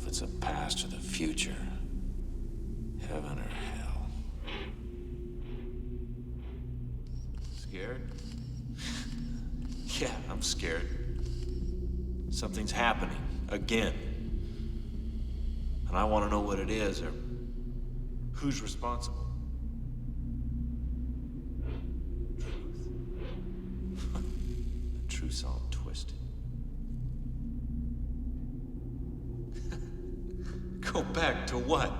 it's a past or the future, heaven or hell. Scared? Yeah, I'm scared. Something's happening, again. And I want to know what it is, or who's responsible. Truth. The truth's all twisted. Go back to what?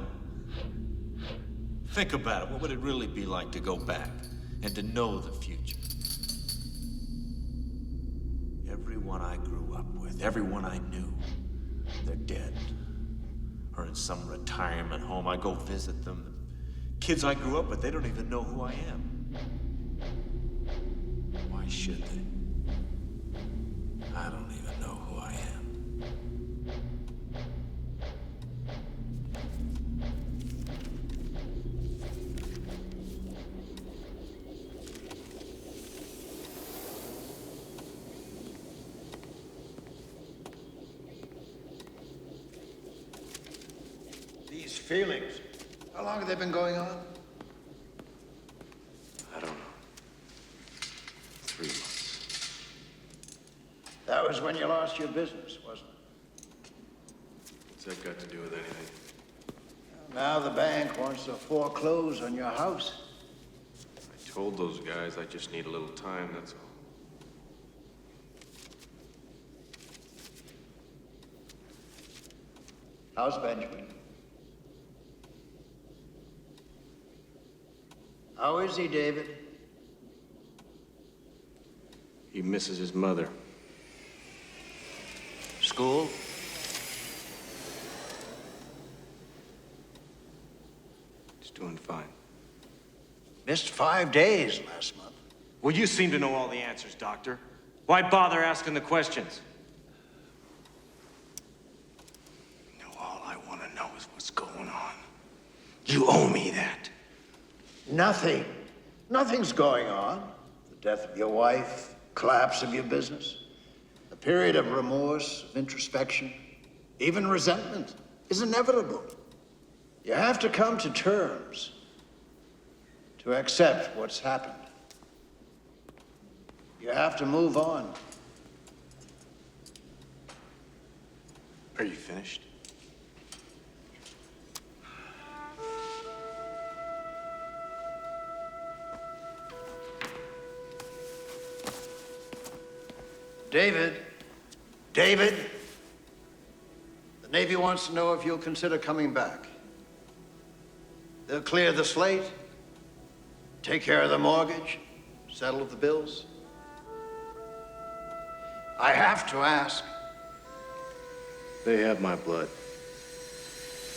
Think about it. What would it really be like to go back and to know the future? Everyone I grew up with, everyone I knew, they're dead. Or in some retirement home. I go visit them. Kids I grew up with, they don't even know who I am. Why should they? I don't even know who I am. These feelings, how long have they been going on? I don't know. 3 months. That was when you lost your business, wasn't it? What's that got to do with anything? Now the bank wants to foreclose on your house. I told those guys I just need a little time, that's all. How's Benjamin? How is he, David? He misses his mother. School? He's doing fine. Missed 5 days last month. Well, you seem to know all the answers, Doctor. Why bother asking the questions? No, all I want to know is what's going on. You owe me that. Nothing. Nothing's going on. The death of your wife, collapse of your business, a period of remorse, of introspection, even resentment is inevitable. You have to come to terms to accept what's happened. You have to move on. Are you finished? David, the Navy wants to know if you'll consider coming back. They'll clear the slate, take care of the mortgage, settle the bills. I have to ask. They have my blood.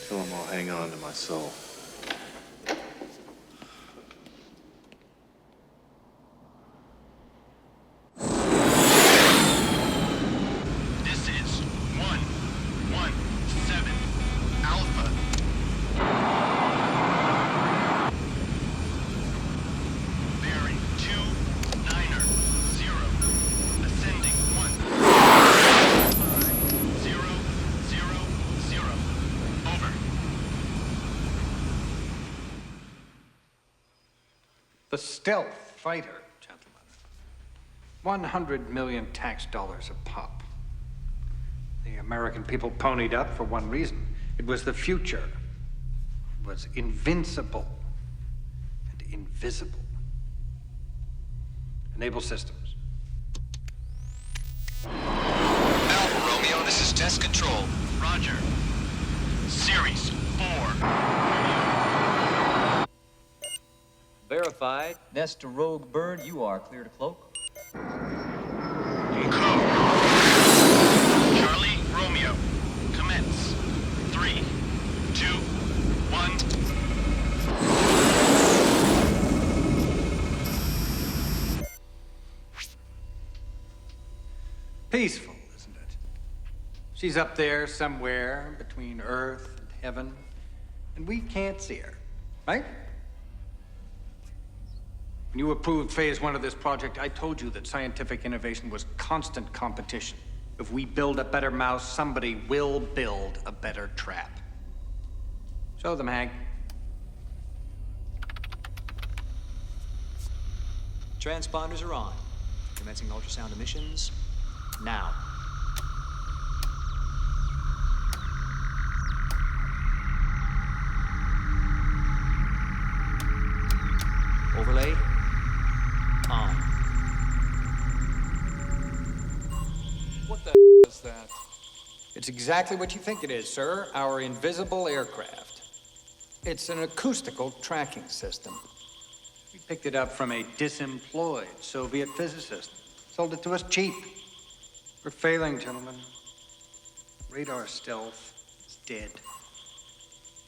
Tell them I'll hang on to my soul. This is 117 Alpha. Bearing 290. Ascending 15000. Over. The stealth fighter, gentlemen. 100 million tax dollars a pop. The American people ponied up for one reason. It was the future. It was invincible and invisible. Enable systems. Alpha Romeo, this is test control. Roger. Series 4. Verified. Nest to Rogue Bird, you are clear to cloak. Charlie Romeo. Commence. 3, 2, 1. Peaceful, isn't it? She's up there somewhere between Earth and heaven, and we can't see her, right? When you approved phase 1 of this project, I told you that scientific innovation was constant competition. If we build a better mouse, somebody will build a better trap. Show them, Hank. Transponders are on. Commencing ultrasound emissions now. Overlay on. What the is that? It's exactly what you think it is, sir. Our invisible aircraft. It's an acoustical tracking system. We picked it up from a disemployed Soviet physicist. Sold it to us cheap. We're failing, gentlemen. Radar stealth is dead.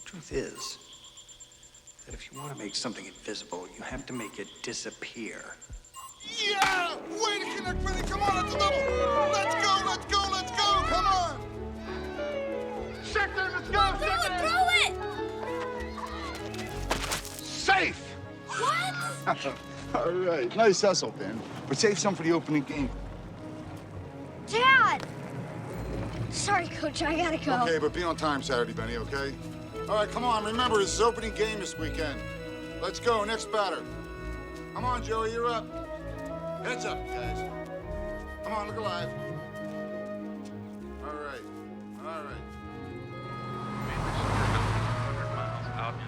Truth is that if you want to make something invisible, you have to make it disappear. Yeah! Way to connect, Freddy! Come on, it's a double! Let's go, let's go, let's go! Come on! Sector, let's go! Throw it! Safe! What? All right, nice hustle, Ben. But save some for the opening game. Dad! Sorry, Coach, I gotta go. Okay, but be on time Saturday, Benny, okay? All right, come on. Remember, it's his opening game this weekend. Let's go, next batter. Come on, Joey, you're up. Heads up, guys. Come on, look alive. All right, all right.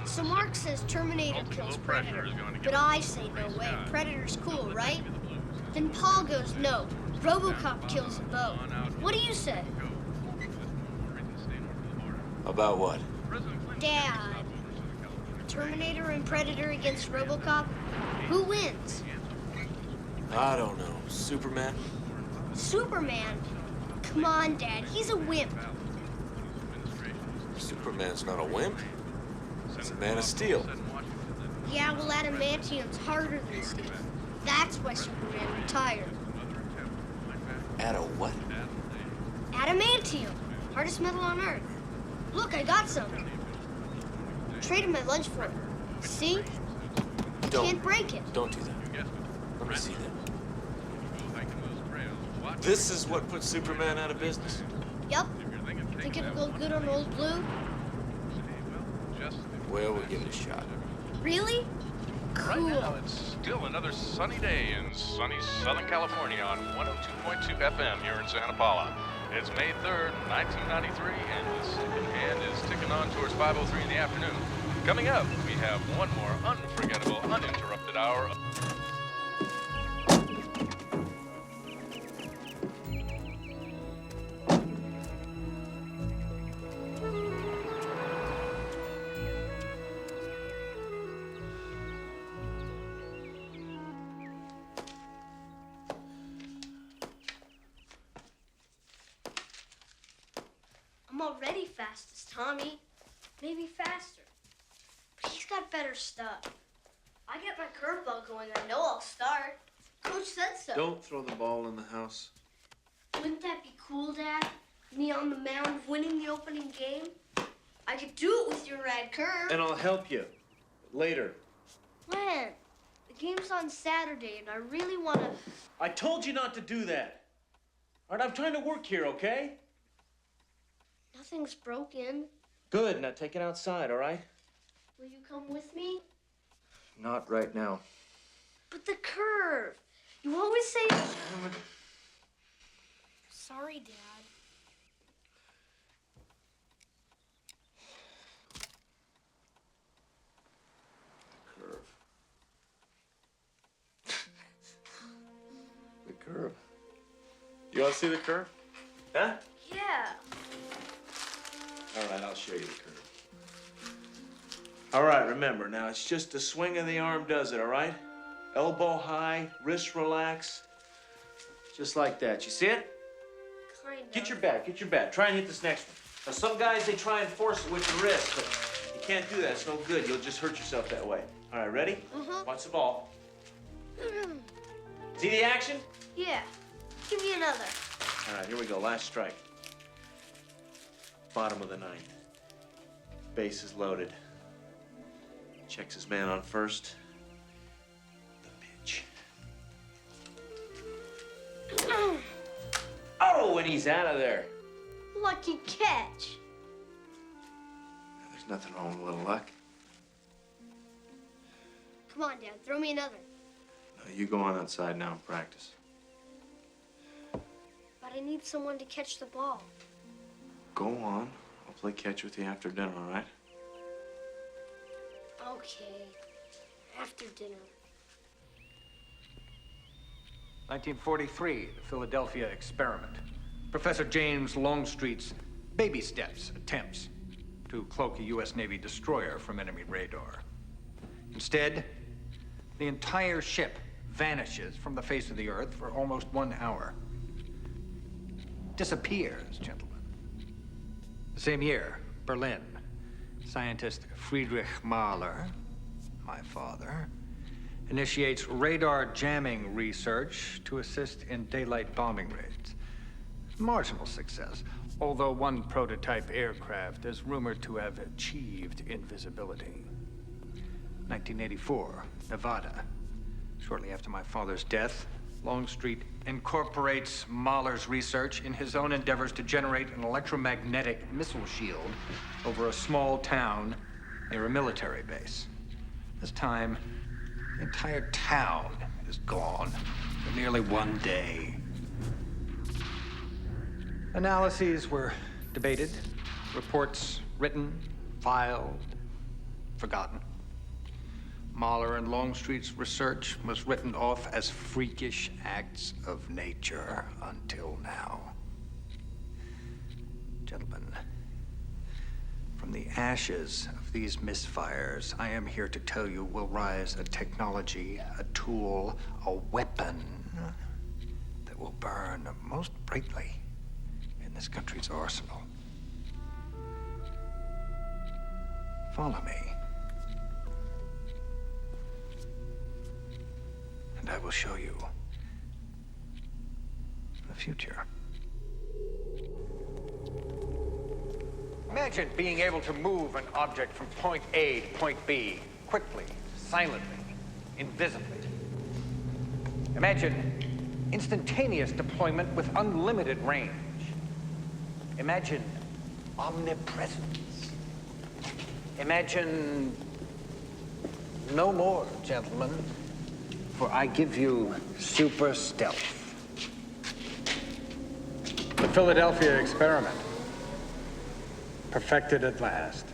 So Mark says Terminator kills Predator, but I say no way. Predator's cool, right? Then Paul goes no. RoboCop kills them both. What do you say? About what? Dad. Terminator and Predator against RoboCop? Who wins? I don't know. Superman? Superman? Come on, Dad. He's a wimp. Superman's not a wimp. He's a man of steel. Yeah, well, adamantium's harder than steel. That's why Superman retired. At a what? Adamantium. Hardest metal on Earth. Look, I got some. Traded my lunch for it. See? You can't break it. Don't do that. Let me see that. This is what put Superman out of business? Yup. Think it'll go good on Old Blue? Well, we'll give it a shot. Really? Right Cool. now, it's still another sunny day in sunny Southern California on 102.2 FM here in Santa Paula. It's May 3rd, 1993, and the second hand is ticking on towards 5:03 in the afternoon. Coming up, we have one more unforgettable, uninterrupted hour of... I'm already fast as Tommy. Maybe faster. But he's got better stuff. I get my curveball going, I know I'll start. Coach said so. Don't throw the ball in the house. Wouldn't that be cool, Dad? Me on the mound winning the opening game? I could do it with your rad curve. And I'll help you. Later. When? The game's on Saturday, and I really want to... I told you not to do that. All right, I'm trying to work here, okay? Nothing's broken. Good, now take it outside, all right? Will you come with me? Not right now. But the curve. You always say... Sorry, Dad. Curve. The curve. You want to see the curve? Huh? Yeah. All right, I'll show you the curve. All right, remember, now it's just the swing of the arm does it, all right? Elbow high, wrist relax. Just like that. You see it? Kind of. Get your bat. Try and hit this next one. Now, some guys, they try and force it with the wrist, but you can't do that. It's no good. You'll just hurt yourself that way. All right, ready? Watch the ball. See the action? Yeah. Give me another. All right, here we go. Last strike. Bottom of the ninth. Base is loaded. Checks his man on first. The pitch. Oh, and right, he's out of there. Lucky catch. There's nothing wrong with a little luck. Come on, Dad, throw me another. No, you go on outside now and practice. But I need someone to catch the ball. Go on. I'll play catch with you after dinner, all right? Okay, after dinner. 1943, the Philadelphia experiment. Professor James Longstreet's baby steps attempts to cloak a U.S. Navy destroyer from enemy radar. Instead, the entire ship vanishes from the face of the earth for almost 1 hour. Disappears, gentlemen. The same year, Berlin, scientist Friedrich Mahler, my father, initiates radar jamming research to assist in daylight bombing raids. Marginal success, although one prototype aircraft is rumored to have achieved invisibility. 1984, Nevada. Shortly after my father's death, Longstreet incorporates Mahler's research in his own endeavors to generate an electromagnetic missile shield over a small town near a military base. This time, the entire town is gone for nearly 1 day. Analyses were debated, reports written, filed, forgotten. Mahler and Longstreet's research was written off as freakish acts of nature until now. Gentlemen, from the ashes of these misfires, I am here to tell you will rise a technology, a tool, a weapon that will burn most brightly in this country's arsenal. Follow me. And I will show you the future. Imagine being able to move an object from point A to point B quickly, silently, invisibly. Imagine instantaneous deployment with unlimited range. Imagine omnipresence. Imagine no more, gentlemen, for I give you super stealth. The Philadelphia experiment, perfected at last.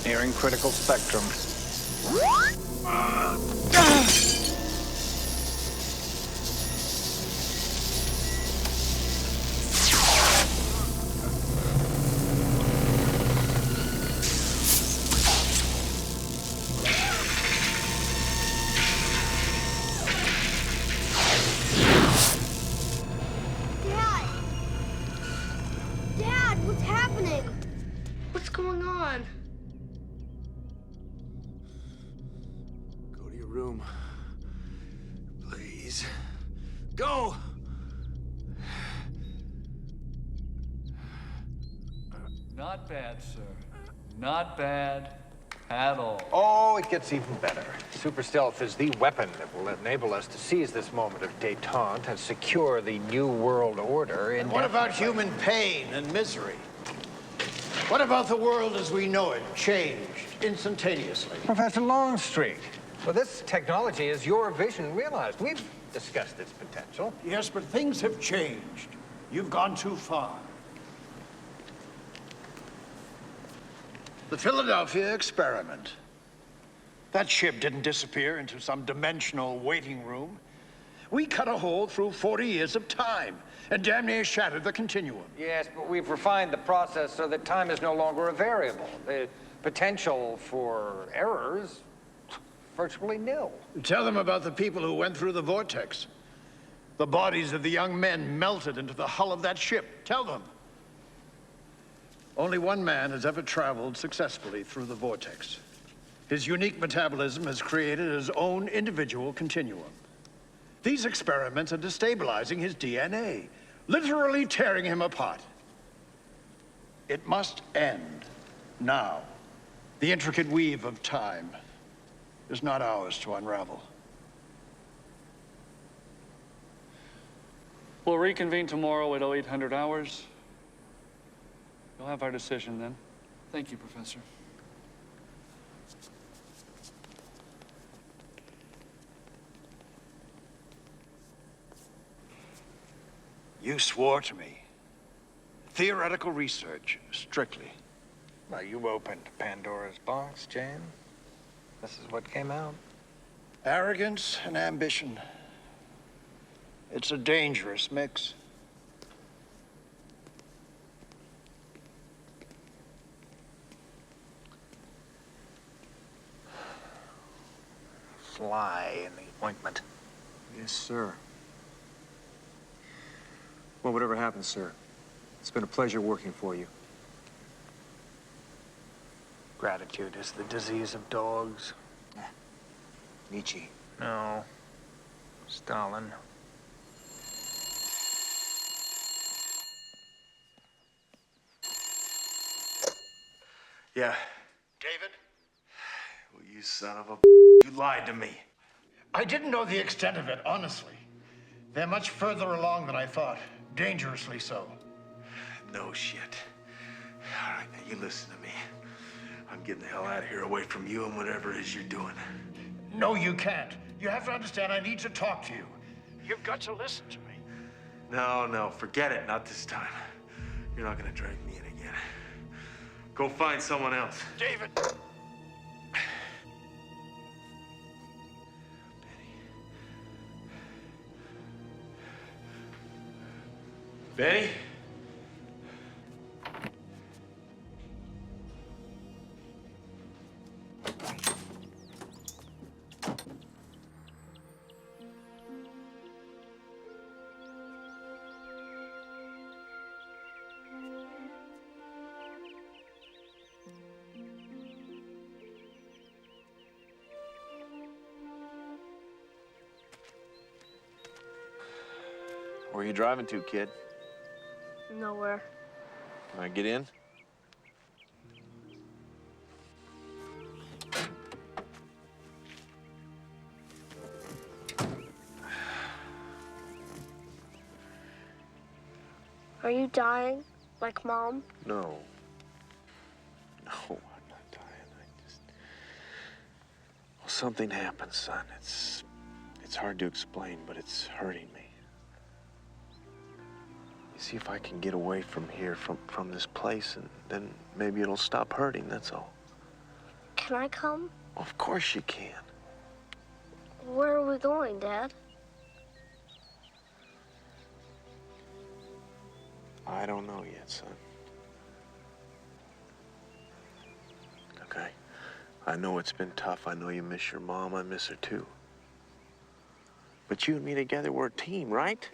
Nearing critical spectrum. Dad, what's happening? What's going on? Go to your room. Please. Go! Not bad, sir. Not bad at all. Oh, it gets even better. Super stealth is the weapon that will enable us to seize this moment of détente and secure the new world order in... And what about human pain and misery? What about the world as we know it, changed instantaneously? Professor Longstreet, well, this technology is your vision realized. We've discussed its potential. Yes, but things have changed. You've gone too far. The Philadelphia experiment. That ship didn't disappear into some dimensional waiting room. We cut a hole through 40 years of time and damn near shattered the continuum. Yes, but we've refined the process so that time is no longer a variable. The potential for errors, virtually nil. Tell them about the people who went through the vortex. The bodies of the young men melted into the hull of that ship. Tell them. Only one man has ever traveled successfully through the vortex. His unique metabolism has created his own individual continuum. These experiments are destabilizing his DNA, literally tearing him apart. It must end now. The intricate weave of time is not ours to unravel. We'll reconvene tomorrow at 0800 hours. You'll have our decision then. Thank you, Professor. You swore to me. Theoretical research, strictly. Well, you opened Pandora's box, Jan. This is what came out. Arrogance and ambition. It's a dangerous mix. Fly in the ointment. Yes, sir. Well, whatever happens, sir, it's been a pleasure working for you. Gratitude is the disease of dogs. Nietzsche. No. Stalin. Yeah. David? Well, you son of a you lied to me. I didn't know the extent of it, honestly. They're much further along than I thought. Dangerously so. No shit. All right, now you listen to me. I'm getting the hell out of here, away from you and whatever it is you're doing. No, you can't. You have to understand, I need to talk to you. You've got to listen to me. No, forget it. Not this time. You're not gonna drag me in again. Go find someone else. David! Benny? Where are you driving to, kid? Nowhere. Can I get in? Are you dying? Like Mom? No. No, I'm not dying. Well, something happened, son. It's hard to explain, but it's hurting me. You see if I can get away from here, from this place, and then maybe it'll stop hurting, that's all. Can I come? Of course you can. Where are we going, Dad? I don't know yet, son. Okay? I know it's been tough. I know you miss your mom. I miss her too. But you and me together, we're a team, right?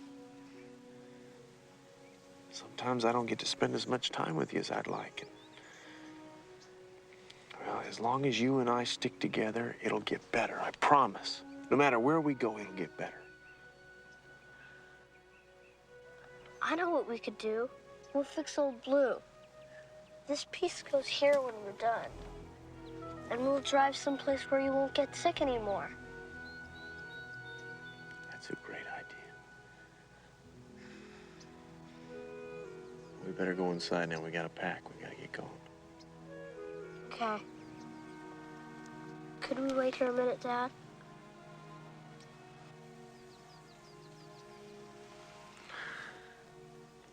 Sometimes I don't get to spend as much time with you as I'd like. Well, as long as you and I stick together, it'll get better, I promise. No matter where we go, it'll get better. I know what we could do. We'll fix old Blue. This piece goes here when we're done. And we'll drive someplace where you won't get sick anymore. That's a great idea. We better go inside now. We gotta pack. We gotta get going. Okay. Could we wait here a minute, Dad?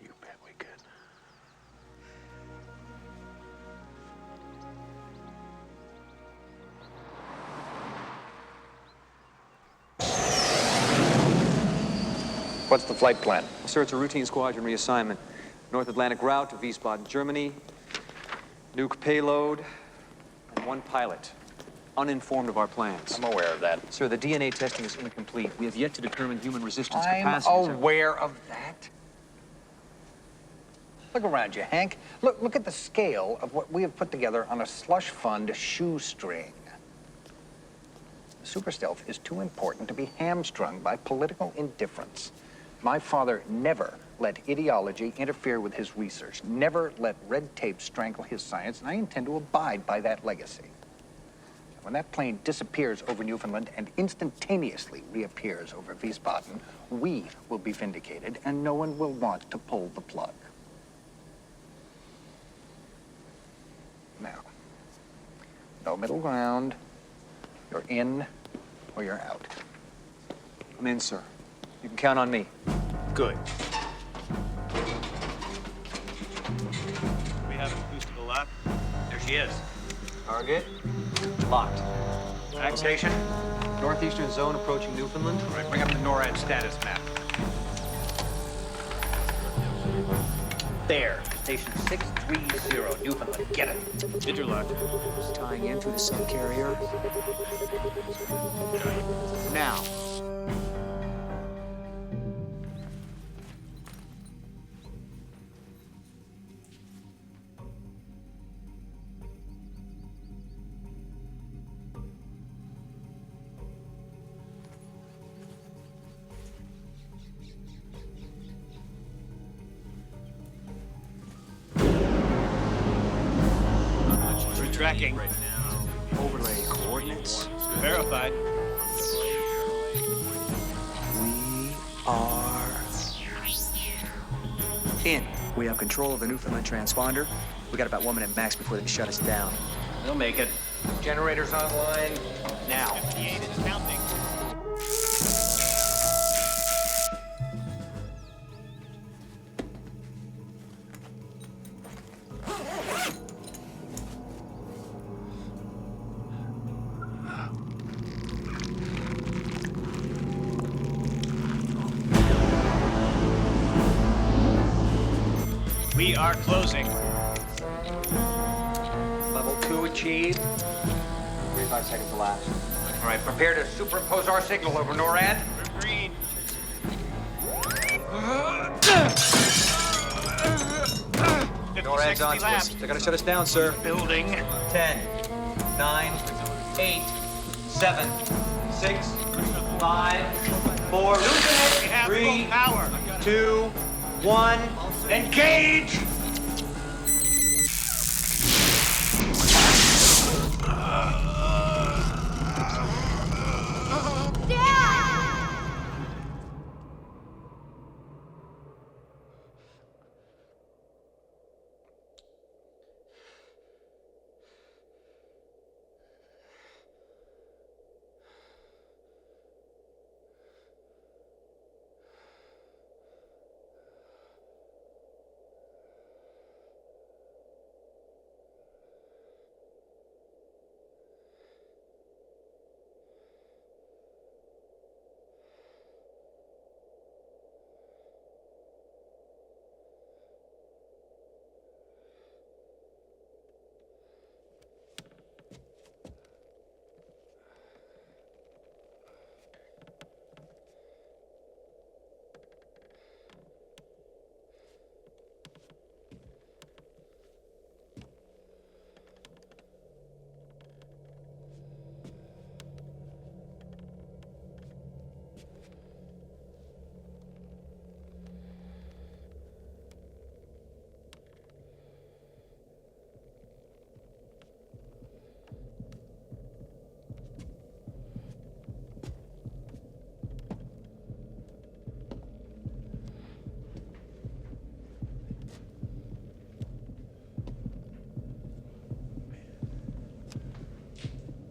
You bet we could. What's the flight plan? Sir, it's a routine squadron reassignment. North Atlantic route to Wiesbaden, Germany. Nuke payload, and 1 pilot. Uninformed of our plans. I'm aware of that. Sir, the DNA testing is incomplete. We have yet to determine human resistance I'm capacity. sir. aware of that. Look around you, Hank. Look at the scale of what we have put together on a slush fund shoestring. Super stealth is too important to be hamstrung by political indifference. My father never let ideology interfere with his research, never let red tape strangle his science, and I intend to abide by that legacy. When that plane disappears over Newfoundland and instantaneously reappears over Wiesbaden, we will be vindicated, and no one will want to pull the plug. Now, no middle ground. You're in or you're out. I'm in, sir. You can count on me. Good. We have a boost to the left. There she is. Target locked. Station. Northeastern zone approaching Newfoundland. Bring up the NORAD status map. There. Station 630, Newfoundland. Get it. Interlock. Tying in through the subcarrier. Now. Tracking. Right now. Overlay coordinates. Verified. We are in. We have control of the Newfoundland transponder. We got about 1 minute max before they shut us down. We'll make it. Generators online now. 58 is counting. We are closing. Level 2 achieved. 35 seconds to last. All right, prepare to superimpose our signal over NORAD. We're green. NORAD's on to us. They're gonna shut us down, sir. Building. 10, 9, 8, 7, 6, 5, 4. Losing it. We have 3, full power. 2, 1. Engage!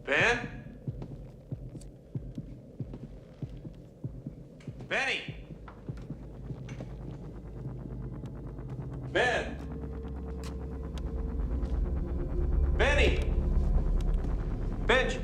Ben? Benny! Ben! Benny! Bench!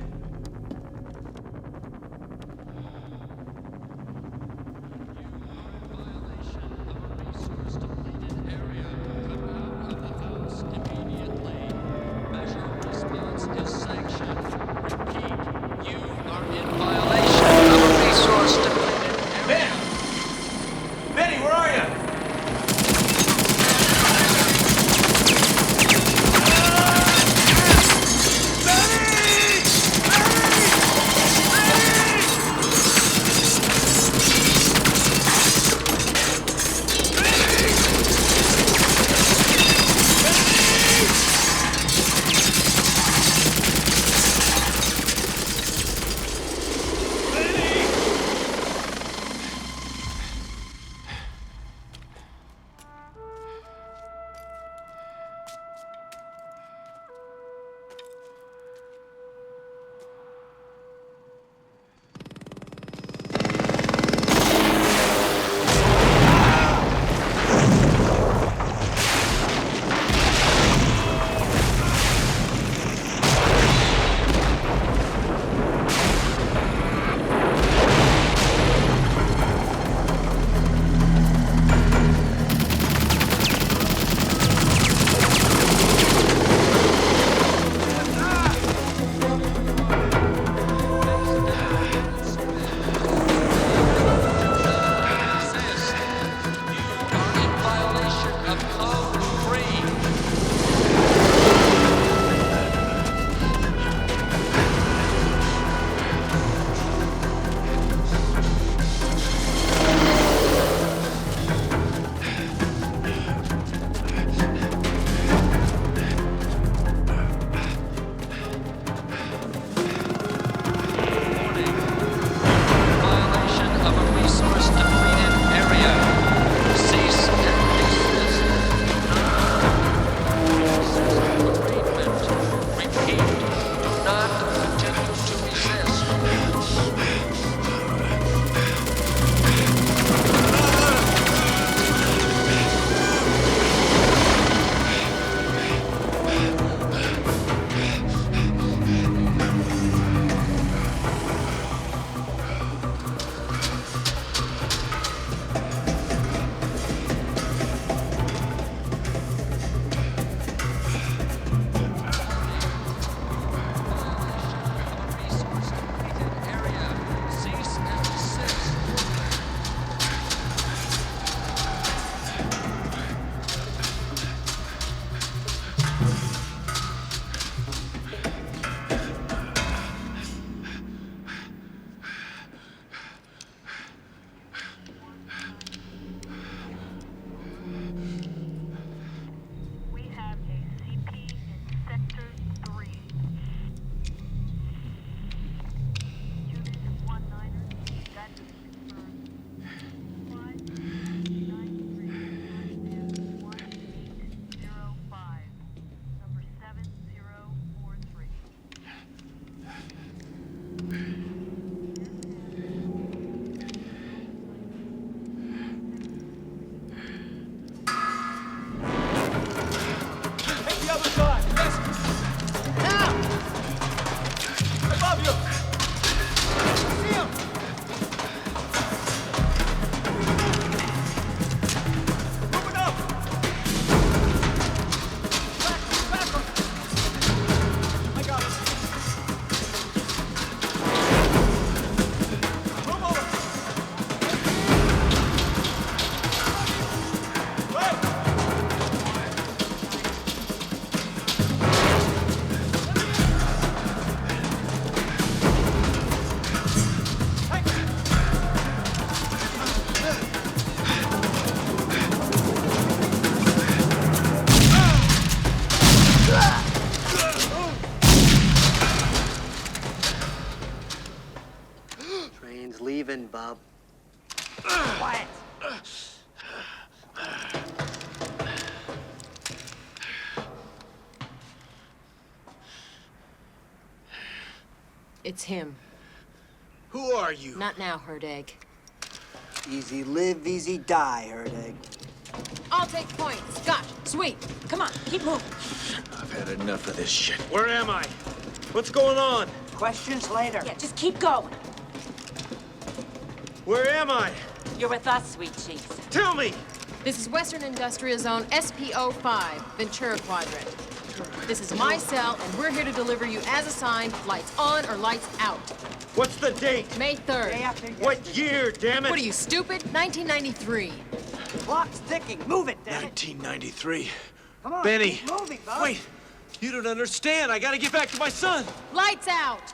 leaving, Bob. Quiet. It's him. Who are you? Not now, Herd Egg. Easy live, easy die, Herd Egg. I'll take point. Scotch, sweet. Come on, keep moving. I've had enough of this shit. Where am I? What's going on? Questions later. Yeah, just keep going. Where am I? You're with us, sweet cheeks. Tell me! This is Western Industrial Zone SPO5, Ventura Quadrant. This is my cell, and we're here to deliver you as assigned, lights on or lights out. What's the date? May 3rd. What year, damn it? What are you, stupid? 1993. Clock's ticking. Move it, damn it. 1993. Come on, Benny. keep moving, Bob. Wait. You don't understand. I gotta get back to my son. Lights out.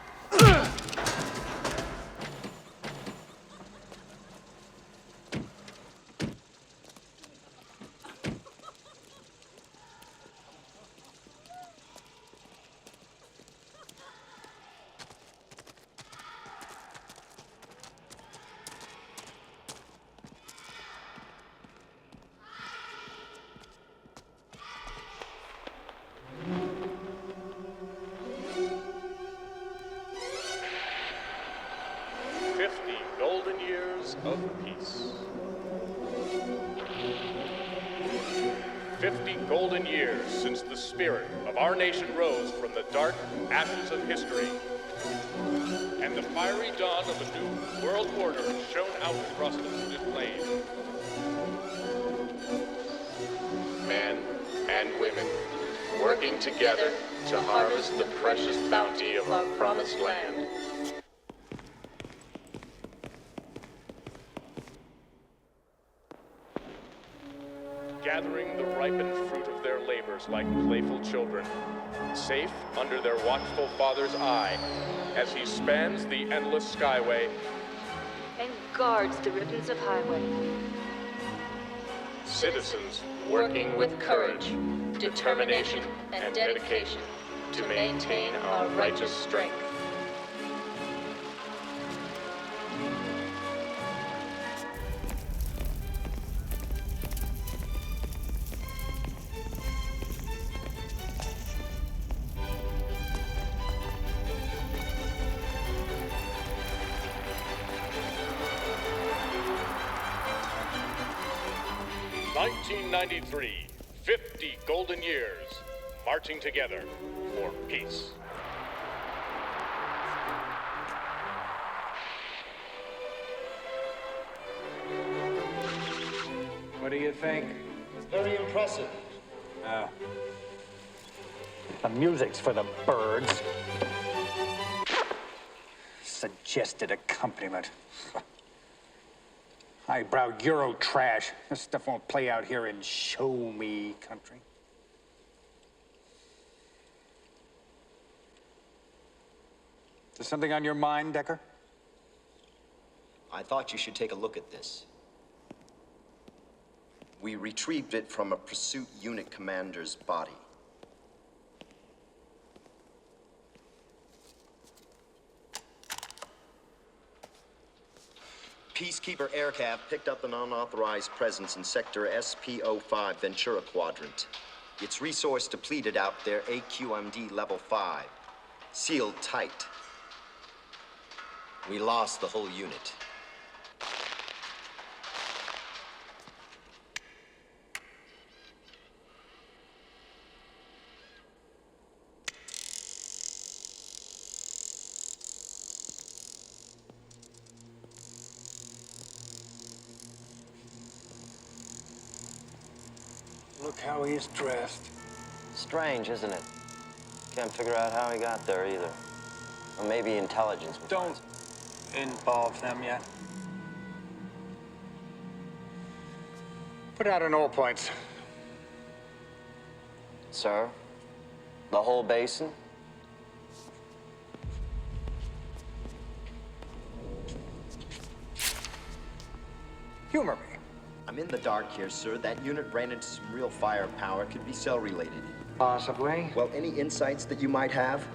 50 golden years of peace. 50 golden years since the spirit of our nation rose from the dark ashes of history, and the fiery dawn of a new world order shone out across the swift plain. Men and women working together to harvest the precious bounty of our promised land. Gathering the ripened fruit of their labors like playful children, safe under their watchful father's eye, as he spans the endless skyway and guards the ribbons of highway. Citizens working with courage, determination, and dedication to maintain our righteous strength. '93, 50 golden years, marching together for peace. What do you think? Very impressive. Oh. The music's for the birds. Suggested accompaniment. Highbrow Euro trash. This stuff won't play out here in show-me country. Is there something on your mind, Decker? I thought you should take a look at this. We retrieved it from a pursuit unit commander's body. Peacekeeper Aircraft picked up an unauthorized presence in Sector SPO5 Ventura Quadrant. Its resource depleted out there, AQMD Level 5. Sealed tight. We lost the whole unit. Look how he's dressed. Strange, isn't it? Can't figure out how he got there either. Or maybe intelligence. Don't involve them yet. Put out on all points. Sir? The whole basin? Humor me. I'm in the dark here, sir. That unit ran into some real firepower. Could be cell-related. Possibly. Well, any insights that you might have?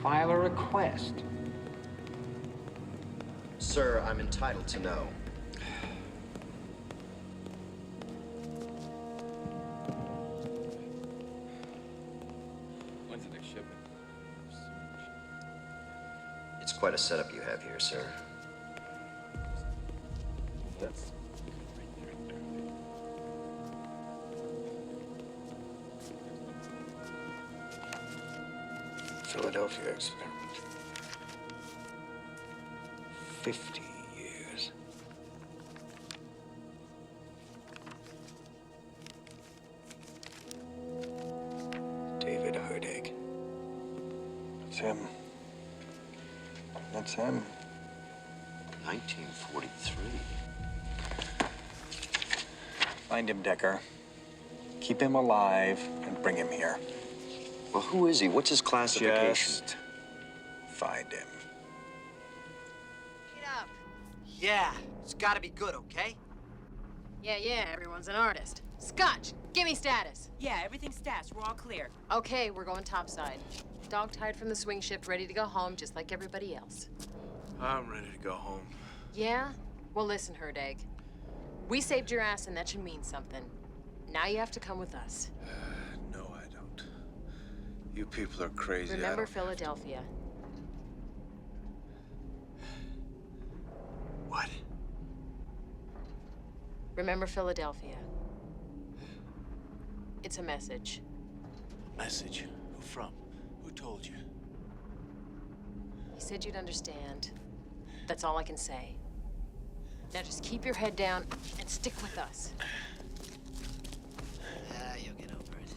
File a request. Sir, I'm entitled to know. When's the next shipment? It's quite a setup you have here, sir. That's... Philadelphia experiment. 50 years. David Hurdig. That's him. That's him. 1943. Find him, Decker. Keep him alive and bring him here. Well, who is he? What's his classification? Just find him. Get up. Yeah, it's gotta be good, okay? Yeah, everyone's an artist. Scotch, give me status. Yeah, everything's stashed. We're all clear. Okay, we're going topside. Dog tied from the swing shift, ready to go home, just like everybody else. I'm ready to go home. Yeah? Well, listen, Herdegg. We saved your ass, and that should mean something. Now you have to come with us. No, I don't. You people are crazy. Remember Philadelphia. What? Remember Philadelphia. It's a message. Message? Who from? Who told you? He said you'd understand. That's all I can say. Now just keep your head down and stick with us. You'll get over it.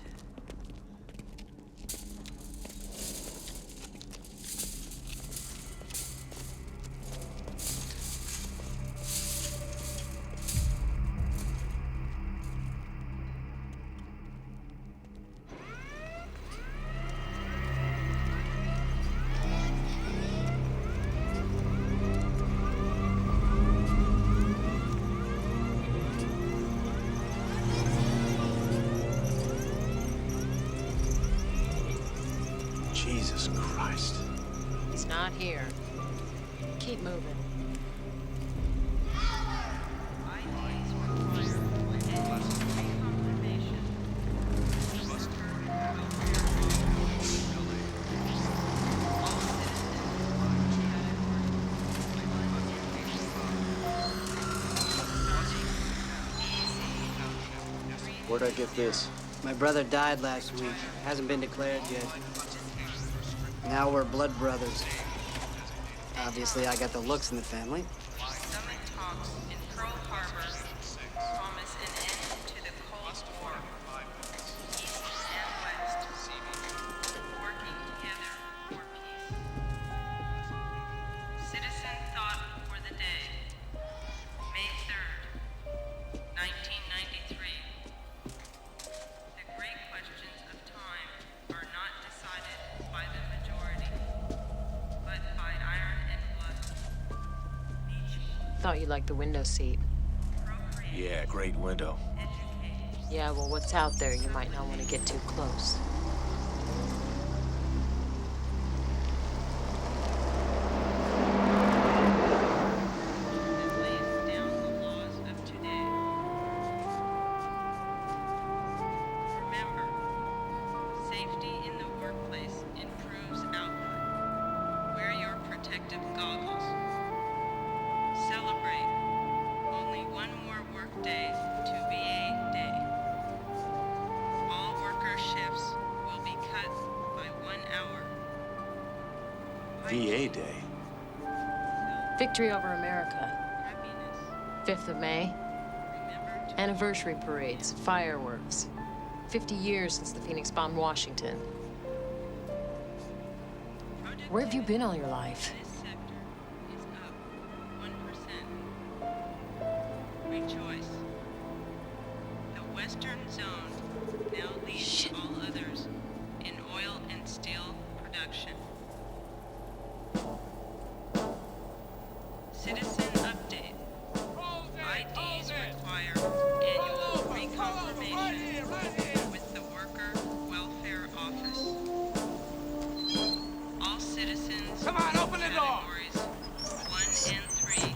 Jesus Christ. He's not here. Keep moving. Where'd I get this? My brother died last week. Hasn't been declared yet. Now we're blood brothers. Obviously, I got the looks in the family. Summit talks in Pearl Harbor promise an end to the Cold War. East and West working together for peace. Citizen thought for the day. May 3rd, 1993. The great questions of time are not decided by the majority, but by iron and blood. Thought you liked the window seat. Yeah, great window. Yeah, well, what's out there, you might not want to get too close. Safety in the workplace improves output. Wear your protective goggles. Celebrate. Only one more work day to VA Day. All worker shifts will be cut by 1 hour. VA Day. Victory over America. 5th of May. Anniversary parades, fireworks. 50 years since the Phoenix bombed Washington. Where have you been all your life? Rejoice. The Western Zone now leads all others in oil and steel production. Citizen update. IDs require annual reconfirmation with the Worker Welfare Office. All citizens Come on, open the door. categories 1 and 3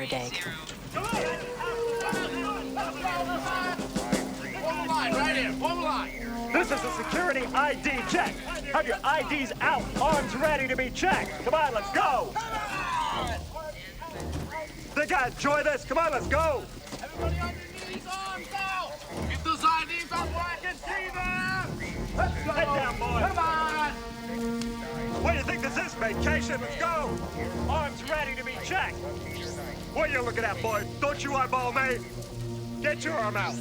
a day. Form a line, right here. Form a line. This is a security ID check. Have your IDs out, arms ready to be checked. Come on, let's go. Think I enjoy this? Come on, let's go. Everybody underneath, arms out. Get those IDs up where I can see them. Let's go. Head down, boy. Come on. What do you think this is, vacation? Let's go. Arms ready to be checked. What are you looking at, boy? Don't you eyeball me. Get your arm out.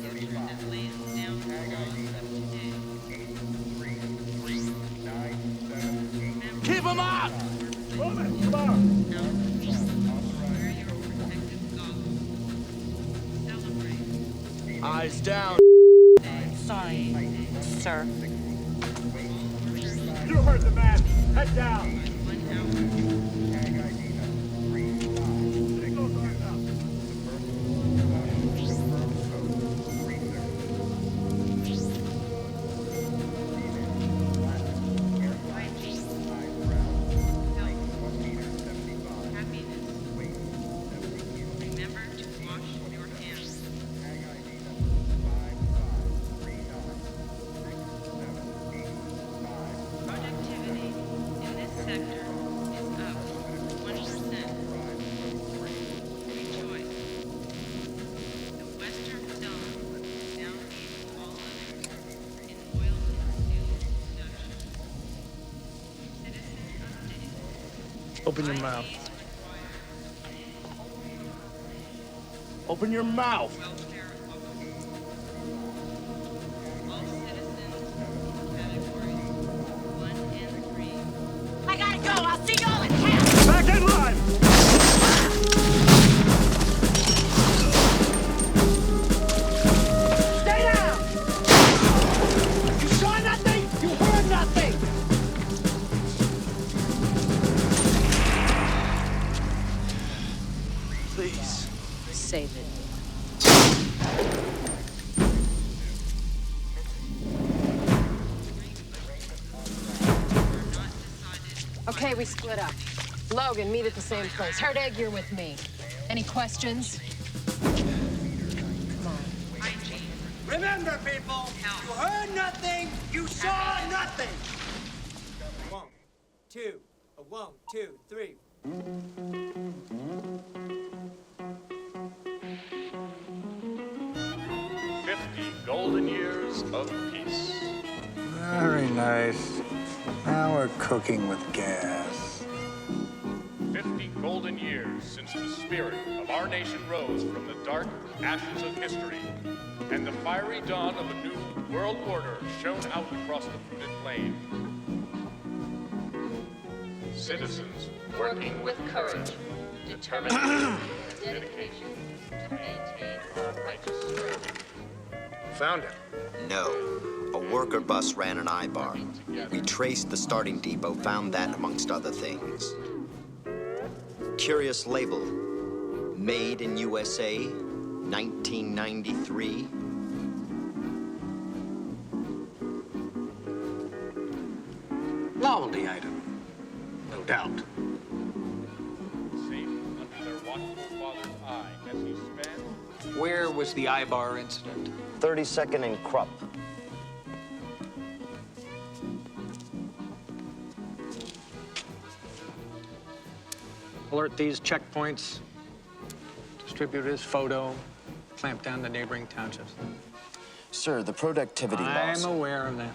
Keep them up. Move it. Come on. Eyes down. Sorry, sir. You heard the man. Head down. Open your mouth. Open your mouth. I gotta go. I'll see y'all in camp. Back in line. Stay down. You saw nothing. You heard nothing. Please. Save it. Okay, we split up. Logan, meet at the same place. Herdegg, you're with me. Any questions? Come on. Remember, people, you heard nothing, you saw nothing. 1, 2, 1, 2, 3. Golden years of peace. Very nice. Now we're cooking with gas. 50 golden years since the spirit of our nation rose from the dark ashes of history, and the fiery dawn of a new world order shone out across the fruited plain. Citizens working with courage, determination, and dedication to maintain our righteous strength. Found it. No. A worker bus ran an I-bar. We traced the starting depot, found that amongst other things. Curious label. Made in USA, 1993. Novelty item. No doubt. Safe under their watchful father's eye as he sped. Where was the I-bar incident? 32nd and Krupp. Alert these checkpoints. Distribute his photo. Clamp down the neighboring townships. Sir, the productivity loss. I'm aware of that.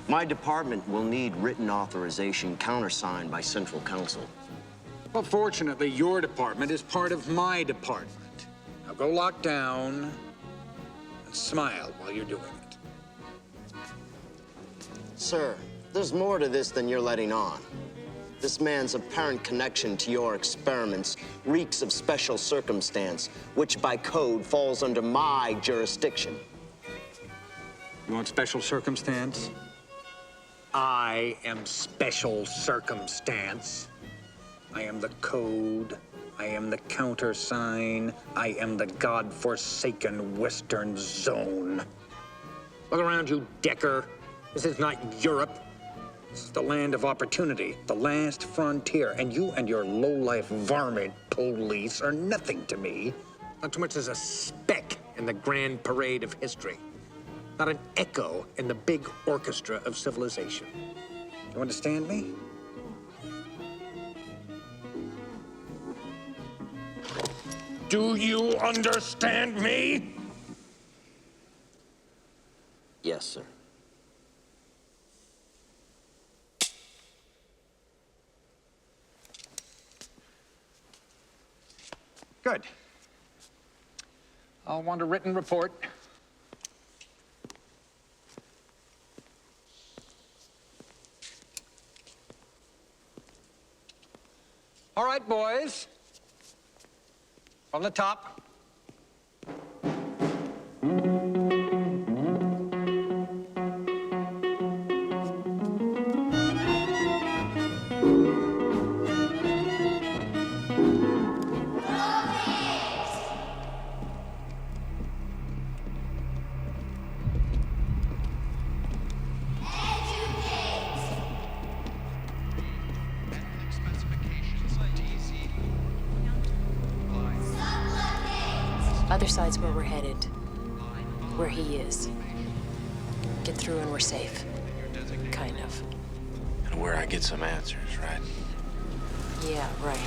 My department will need written authorization countersigned by Central Council. Well, fortunately, your department is part of my department. Now go lock down and smile while you're doing it. Sir, there's more to this than you're letting on. This man's apparent connection to your experiments reeks of special circumstance, which by code falls under my jurisdiction. You want special circumstance? I am special circumstance. I am the code. I am the countersign. I am the godforsaken Western Zone. Look around you, Decker. This is not Europe. It's the land of opportunity, the last frontier, and you and your low-life varmint police are nothing to me. Not so much as a speck in the grand parade of history. Not an echo in the big orchestra of civilization. You understand me? Do you understand me? Yes, sir. Good. I'll want a written report. All right, boys. From the top. Other side's where we're headed. Where he is. Get through and we're safe. Kind of. And where I get some answers, right? Yeah, right.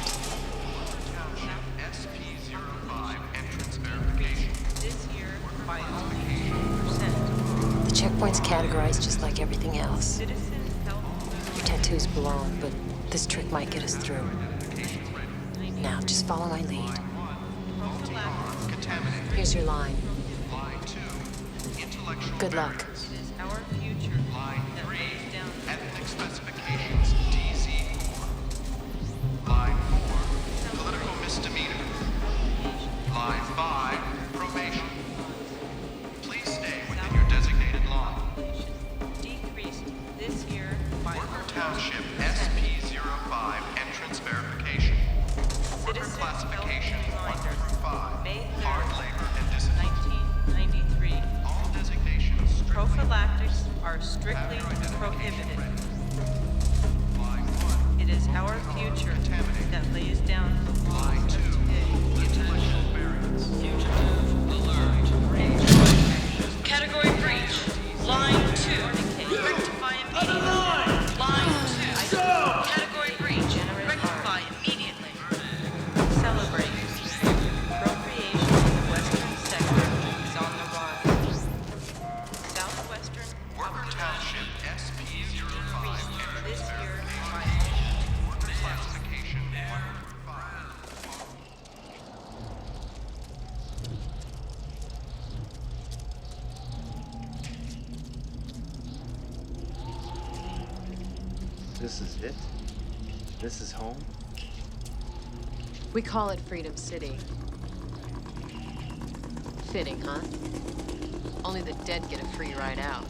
The checkpoint's categorized just like everything else. Your tattoo's blown, but this trick might get us through. Now, just follow my lead. Here's your line. Good luck. Our future that lays down ethnic specifications DZ4. Line 4, political misdemeanor. Line 5, probation. Please stay within your designated line. Decreased this year by Worker Township SP05 entrance verification. Worker classification 1 through 5. Hard labor and discipline. 1993. All designations prophylactics are strictly prohibited. It is our future that lays down the laws of today. Intellectual variance. Fugitive alert. Category breach. Line 2. Rectify immediately. Line 2. Category breach. Rectify immediately. Celebrate. Appropriation in the western sector is on the rise. Southwestern Worker Township SP05 this year by Worker classification 1 through 5. This is it? This is home? We call it Freedom City. Fitting, huh? Only the dead get a free ride out.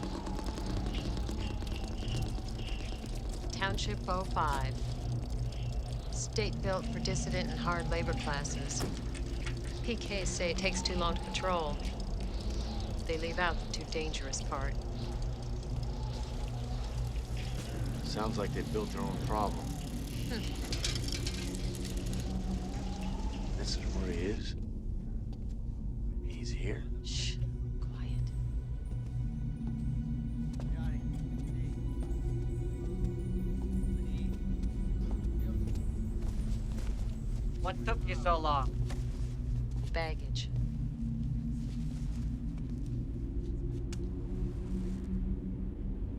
Township 05. State built for dissident and hard labor classes. PKs say it takes too long to patrol. They leave out the too dangerous part. Sounds like they built their own problem. This is where he is. He's here. Shh. Quiet. What took you so long? Baggage.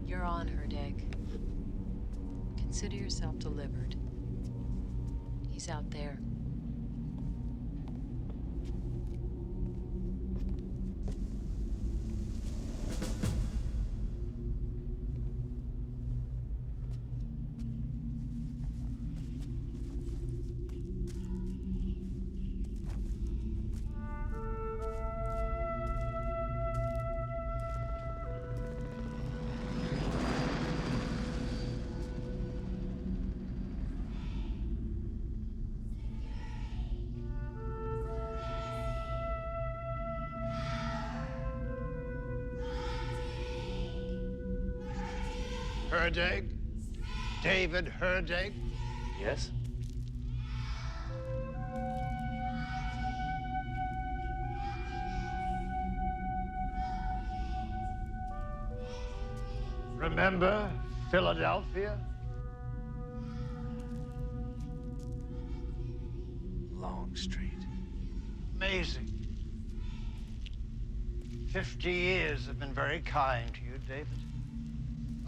You're on her deck. Consider yourself delivered. He's out there. Heard, egg? David Herday? Yes? Remember Philadelphia? Long Street. Amazing. 50 years have been very kind to you, David.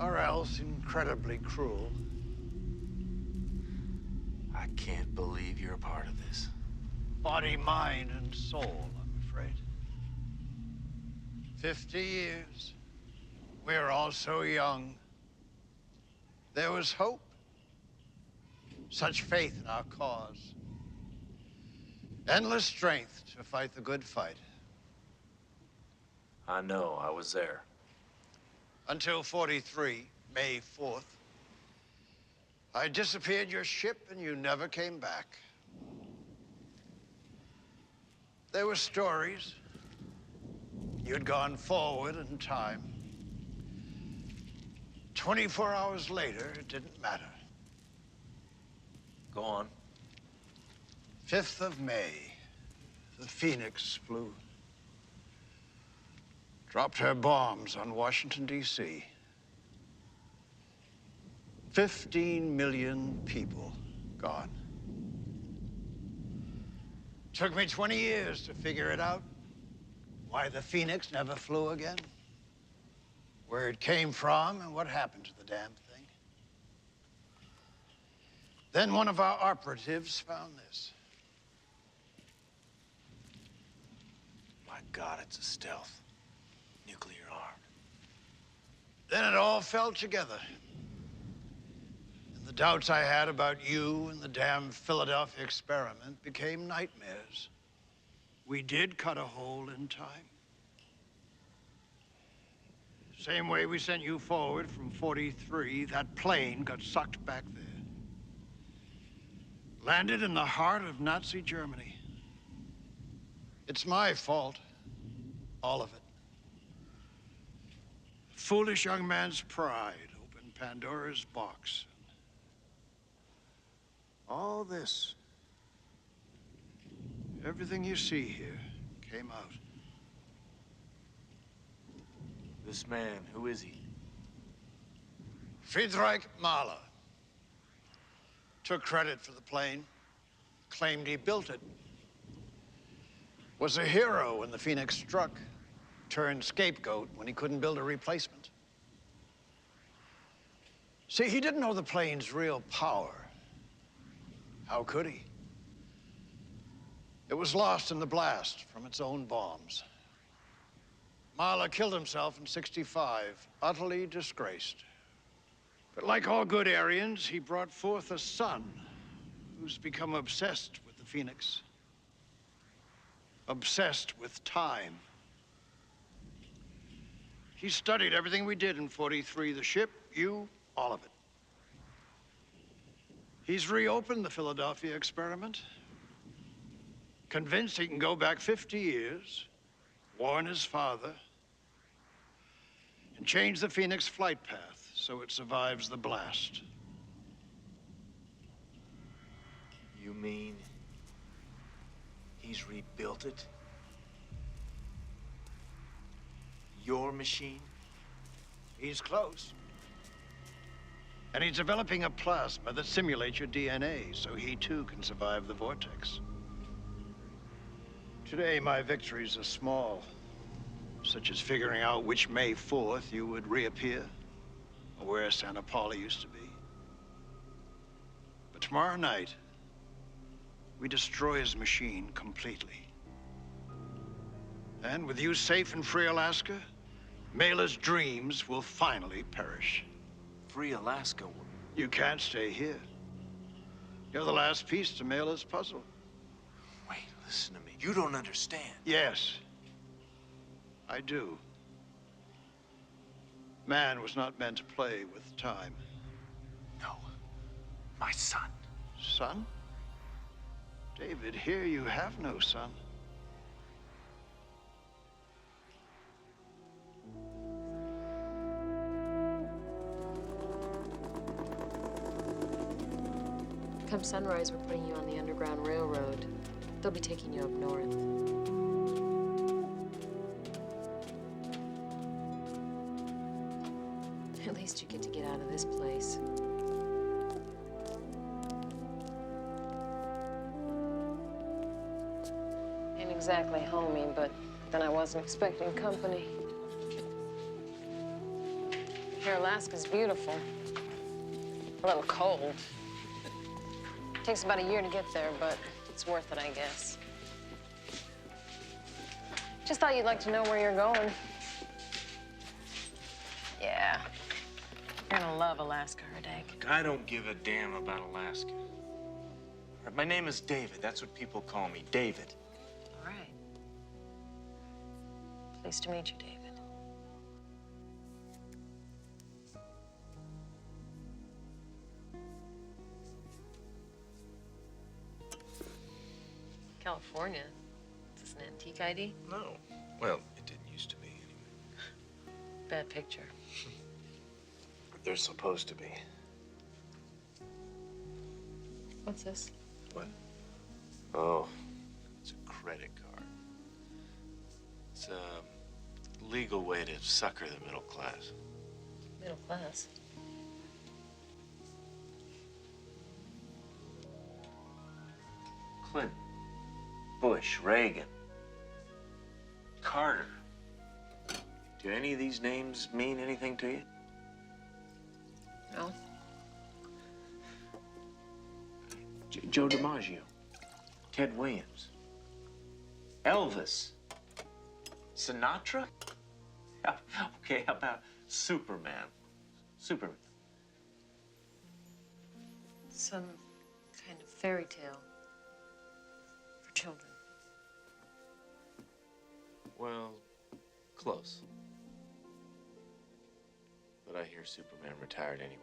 Or else incredibly cruel. I can't believe you're a part of this. Body, mind, and soul, I'm afraid. 50 years. We're all so young. There was hope. Such faith in our cause. Endless strength to fight the good fight. I know, I was there. Until 43, May 4th. I disappeared your ship and you never came back. There were stories. You'd gone forward in time. 24 hours later, it didn't matter. Go on. 5th of May, the Phoenix flew. Dropped her bombs on Washington, D.C. 15 million people gone. Took me 20 years to figure it out. Why the Phoenix never flew again. Where it came from and what happened to the damn thing. Then one of our operatives found this. My God, it's a stealth. Nuclear armed. Then it all fell together. And the doubts I had about you and the damn Philadelphia experiment became nightmares. We did cut a hole in time. Same way we sent you forward from 43, that plane got sucked back there. Landed in the heart of Nazi Germany. It's my fault. All of it. Foolish young man's pride opened Pandora's box. All this, everything you see here, came out. This man, who is he? Friedrich Mahler took credit for the plane, claimed he built it. Was a hero when the Phoenix struck, turned scapegoat when he couldn't build a replacement. See, he didn't know the plane's real power. How could he? It was lost in the blast from its own bombs. Mahler killed himself in '65, utterly disgraced. But like all good Aryans, he brought forth a son who's become obsessed with the Phoenix. Obsessed with time. He studied everything we did in 43, the ship, you, all of it. He's reopened the Philadelphia experiment, convinced he can go back 50 years, warn his father, and change the Phoenix flight path so it survives the blast. You mean he's rebuilt it? Your machine? He's close. And he's developing a plasma that simulates your DNA so he too can survive the vortex. Today, my victories are small, such as figuring out which May 4th you would reappear, or where Santa Paula used to be. But tomorrow night, we destroy his machine completely. And with you safe in free Alaska, Mailer's dreams will finally perish. Free Alaska? You can't stay here. You're the last piece to Mailer's puzzle. Wait, listen to me. You don't understand. Yes, I do. Man was not meant to play with time. No, my son. Son? David, here you have no son. Come sunrise, we're putting you on the Underground Railroad. They'll be taking you up north. At least you get to get out of this place. Ain't exactly homey, but then I wasn't expecting company. Here, Alaska's beautiful. A little cold. Takes about a year to get there, but it's worth it, I guess. Just thought you'd like to know where you're going. Yeah. You're gonna love Alaska, Herdag. I don't give a damn about Alaska. My name is David. That's what people call me, David. All right. Pleased to meet you, David. California. Is this an antique ID? No. Well, it didn't used to be, anyway. Bad picture. They're supposed to be. What's this? What? Oh, it's a credit card. It's a legal way to sucker the middle class. Middle class? Clinton, Bush, Reagan, Carter. Do any of these names mean anything to you? No. Joe DiMaggio, Ted Williams, Elvis, Sinatra? Okay, how about Superman? Superman. Some kind of fairy tale for children. Well, close. But I hear Superman retired anyway.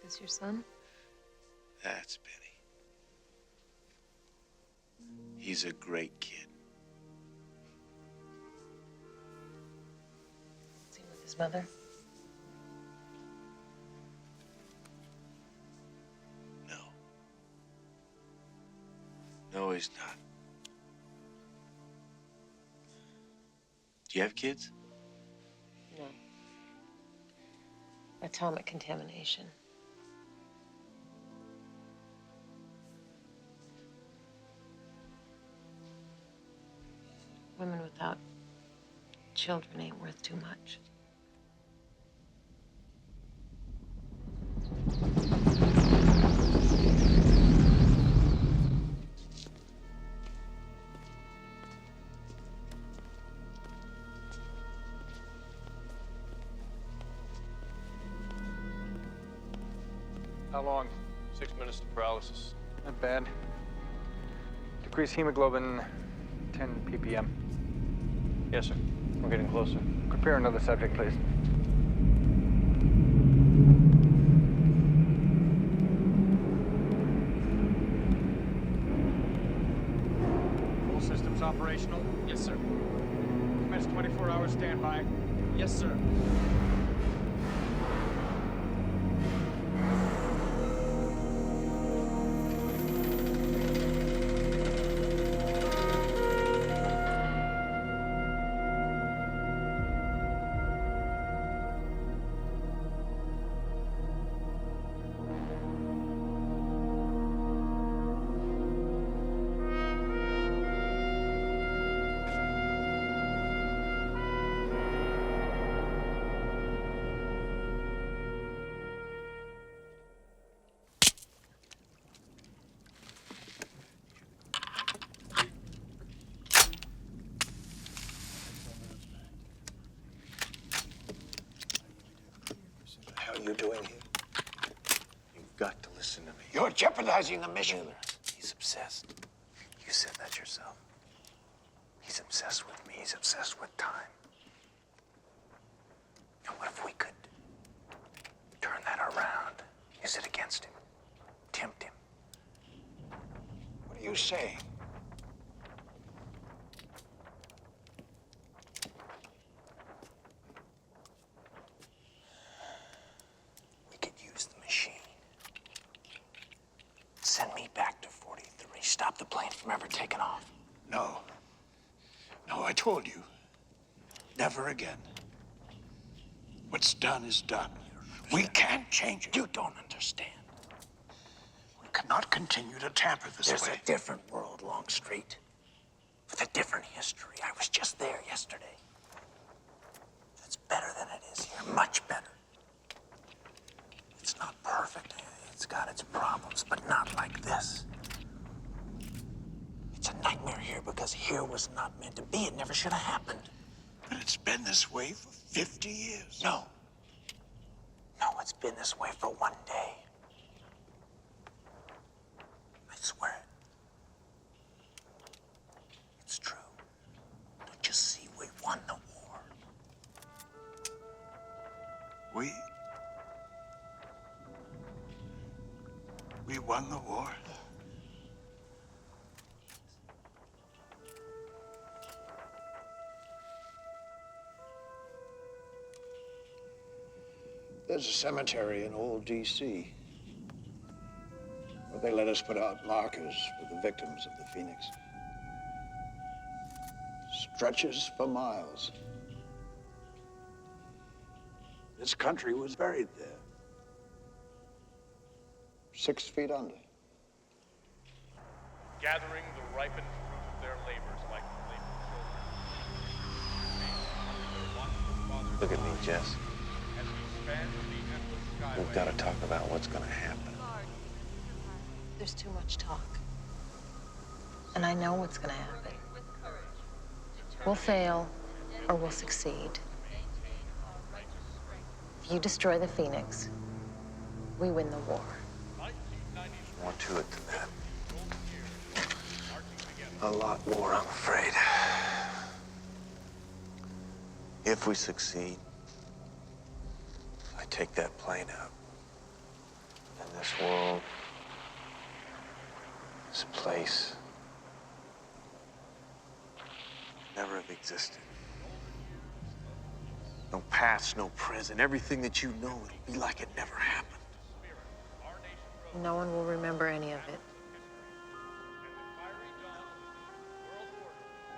This your son? That's Benny. He's a great kid. Is he with his mother? No. No, he's not. Do you have kids? No. Atomic contamination. Women without children ain't worth too much. How long? 6 minutes to paralysis. Not bad. Decrease hemoglobin 10 ppm. Yes, sir. We're getting closer. Prepare another subject, please. Full systems operational? Yes, sir. Commence 24-hour standby. Yes, sir. What the hell are you doing here? You've got to listen to me. You're jeopardizing the mission. Miller, he's obsessed. You said that yourself. He's obsessed with me. He's obsessed with time. And what if we could turn that around? Use it against him. Tempt him. What are you saying? never taken off. No. No, I told you. Never again. What's done is done. We can't change it. You don't understand. We cannot continue to tamper this way. There's a different world, Longstreet. With a different history. I was just there yesterday. It's better than it is here. Much better. It's not perfect. It's got its problems, but not like this. It's a nightmare here because here was not meant to be. It never should have happened. But it's been this way for 50 years. No. No, it's been this way for one day. I swear it. It's true. Don't you see? We won the war. We won the war? There's a cemetery in old D.C. where they let us put out markers for the victims of the Phoenix. Stretches for miles. This country was buried there. 6 feet under. Gathering the ripened fruit of their labors like labor children. Look at me, Jess. We've got to talk about what's going to happen. There's too much talk. And I know what's gonna happen. We'll fail, or we'll succeed. If you destroy the Phoenix, we win the war. More to it than that. A lot more, I'm afraid. If we succeed, I take that plane out. And this world, this place, never have existed. No past, no present. Everything that you know, it'll be like it never happened. No one will remember any of it.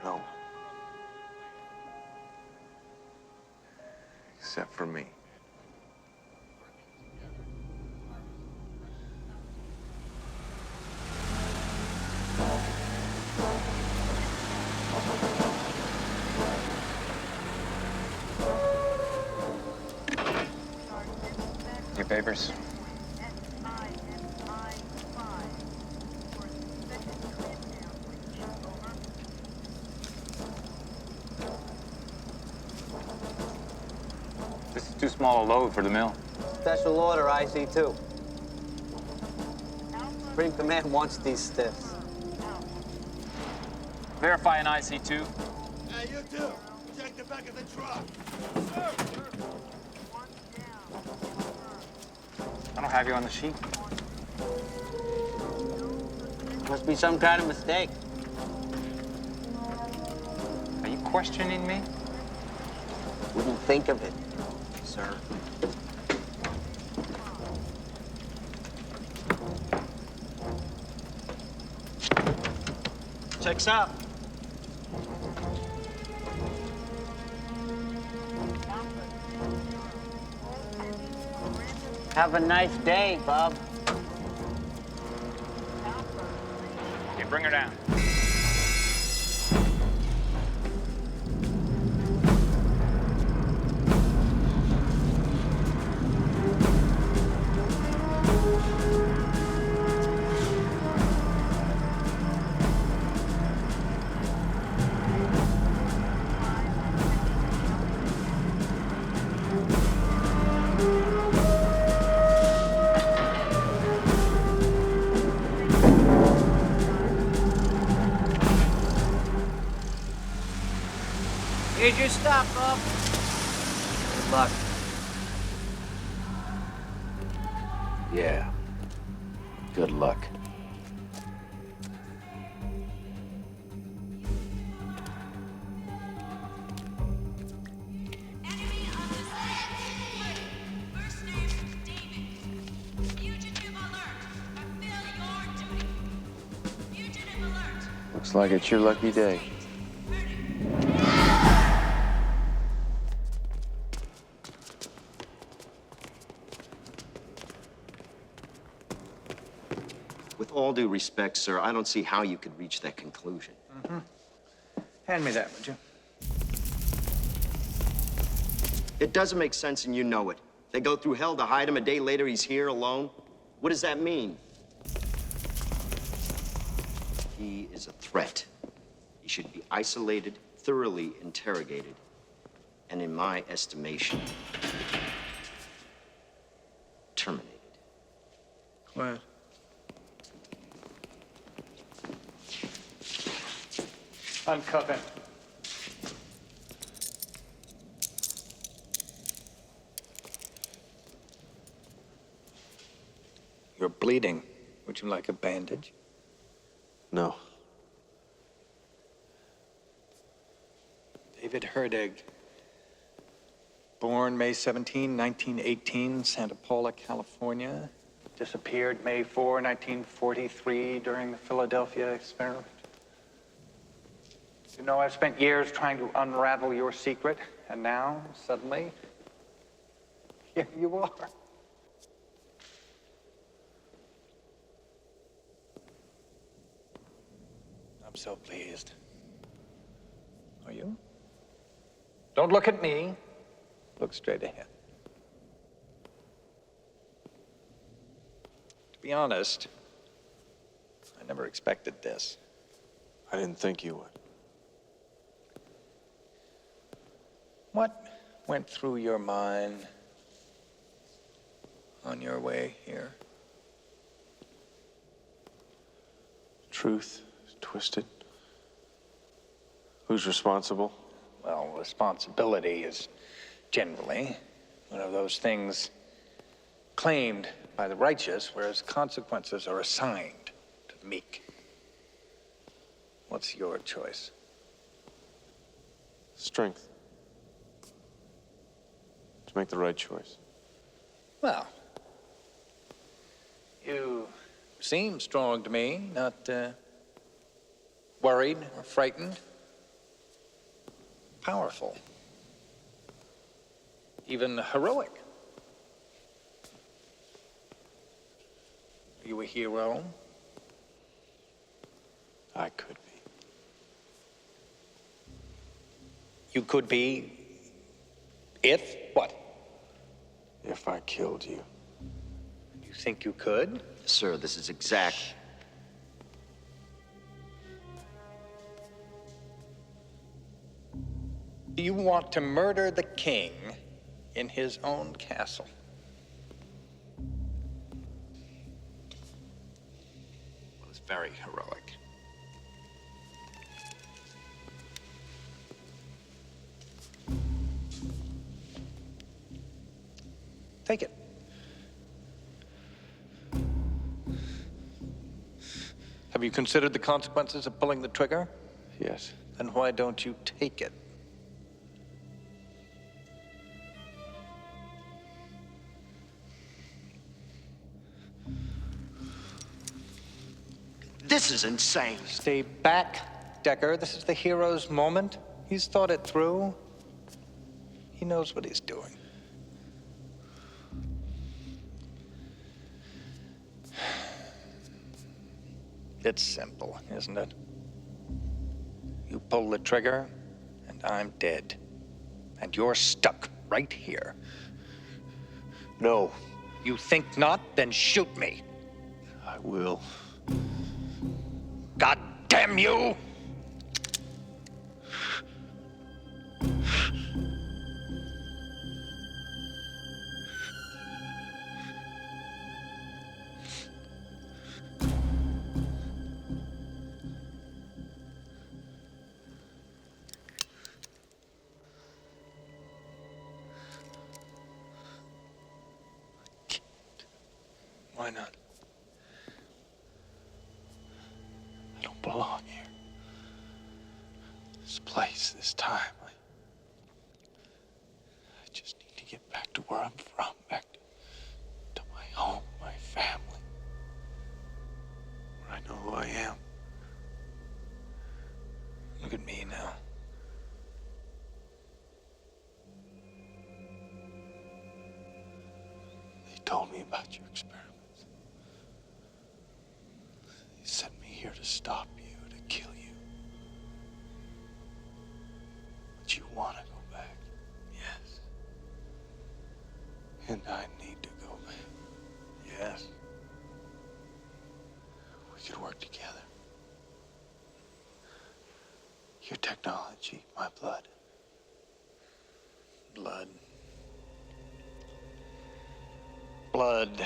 No. Except for me. Your papers. This is too small a load for the mill. Special order, IC2. Supreme Command wants these stiffs. Verify an IC2. Hey, you too. Check the back of the truck. I don't have you on the sheet. Must be some kind of mistake. Are you questioning me? Wouldn't think of it, sir. Checks out. Have a nice day, Bob. Okay, bring her down. Here's your stop, Bob. Good luck. Yeah. Good luck. Looks like it's your lucky day. With all due respect, sir, I don't see how you could reach that conclusion. Mm-hmm. Hand me that, would you? It doesn't make sense, and you know it. They go through hell to hide him. A day later, he's here alone. What does that mean? He is a threat. He should be isolated, thoroughly interrogated, and in my estimation, terminated. What? Uncuff him. You're bleeding. Would you like a bandage? No. David Herdig. Born May 17, 1918, Santa Paula, California. Disappeared May 4, 1943 during the Philadelphia experiment. You know, I've spent years trying to unravel your secret, and now, suddenly, here you are. I'm so pleased. Are you? Don't look at me. Look straight ahead. To be honest, I never expected this. I didn't think you would. What went through your mind on your way here? Truth is twisted. Who's responsible? Well, responsibility is generally one of those things claimed by the righteous, whereas consequences are assigned to the meek. What's your choice? Strength. To make the right choice. Well, you seem strong to me, not worried or frightened. Powerful. Even heroic. Are you a hero? I could be. You could be if what? If I killed you. You think you could? Sir, this is exact. Do you want to murder the king in his own castle? Well, it's very heroic. Take it. Have you considered the consequences of pulling the trigger? Yes. Then why don't you take it? This is insane. Stay back, Decker. This is the hero's moment. He's thought it through. He knows what he's doing. It's simple, isn't it? You pull the trigger, and I'm dead. And you're stuck right here. No. You think not? Then shoot me. I will. God damn you! Why not? I don't belong here. This place, this time. I just need to get back to where I'm from, back to my home, my family. Where I know who I am. told me about your experiments. He sent me here to stop you, to kill you. But you want to go back. Yes. And I need to go back. Yes. We could work together. Your technology, my blood. Blood. Blood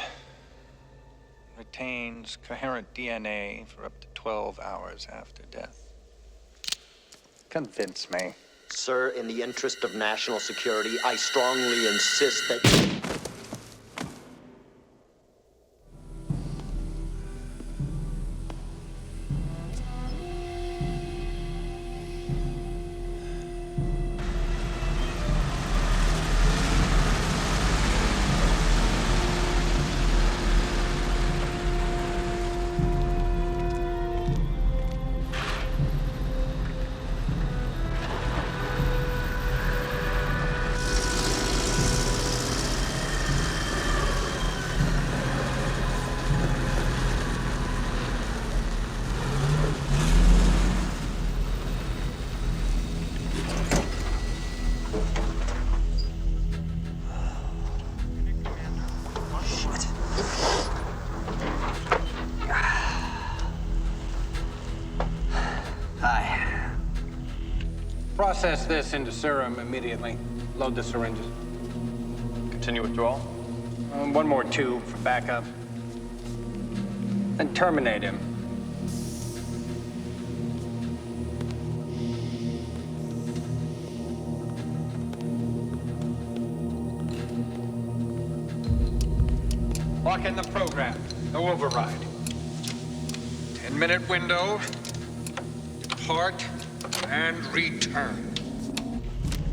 retains coherent DNA for up to 12 hours after death. Convince me. Sir, in the interest of national security, I strongly insist that... Hi. Process this into serum immediately. Load the syringes. Continue withdrawal. One more tube for backup. Then terminate him. Lock in the program. No override. 10-minute window. Depart and return.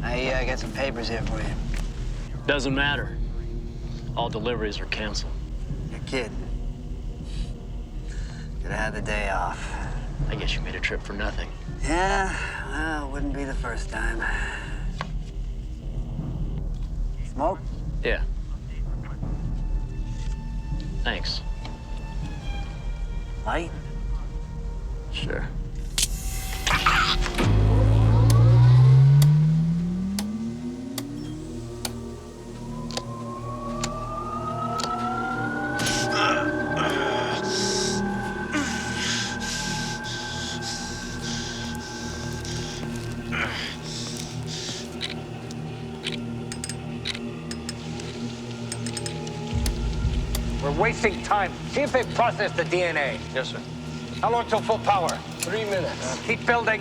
I got some papers here for you. Doesn't matter. All deliveries are canceled. You're kidding. Could have had the day off. I guess you made a trip for nothing. Yeah, well, wouldn't be the first time. Smoke? Yeah. Thanks. Light? Sure. We're wasting time. See if they process the DNA. Yes, sir. How long till full power? 3 minutes. Keep building.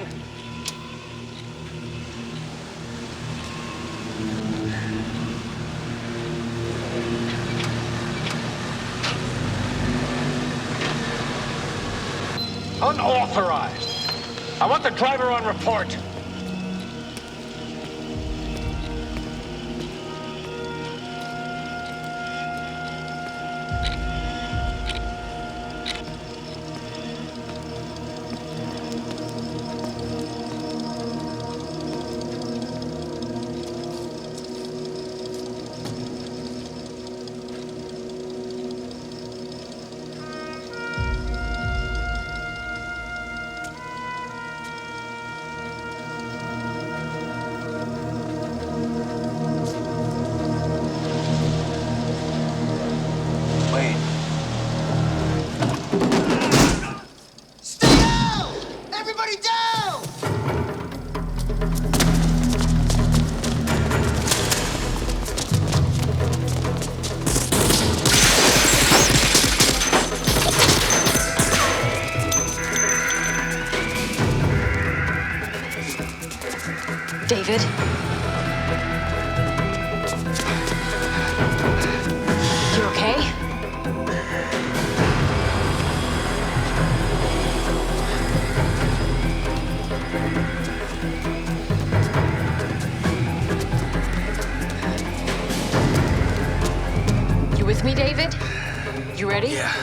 Unauthorized. I want the driver on report. Everybody down! David? You okay? You with me, David? You ready? Yeah.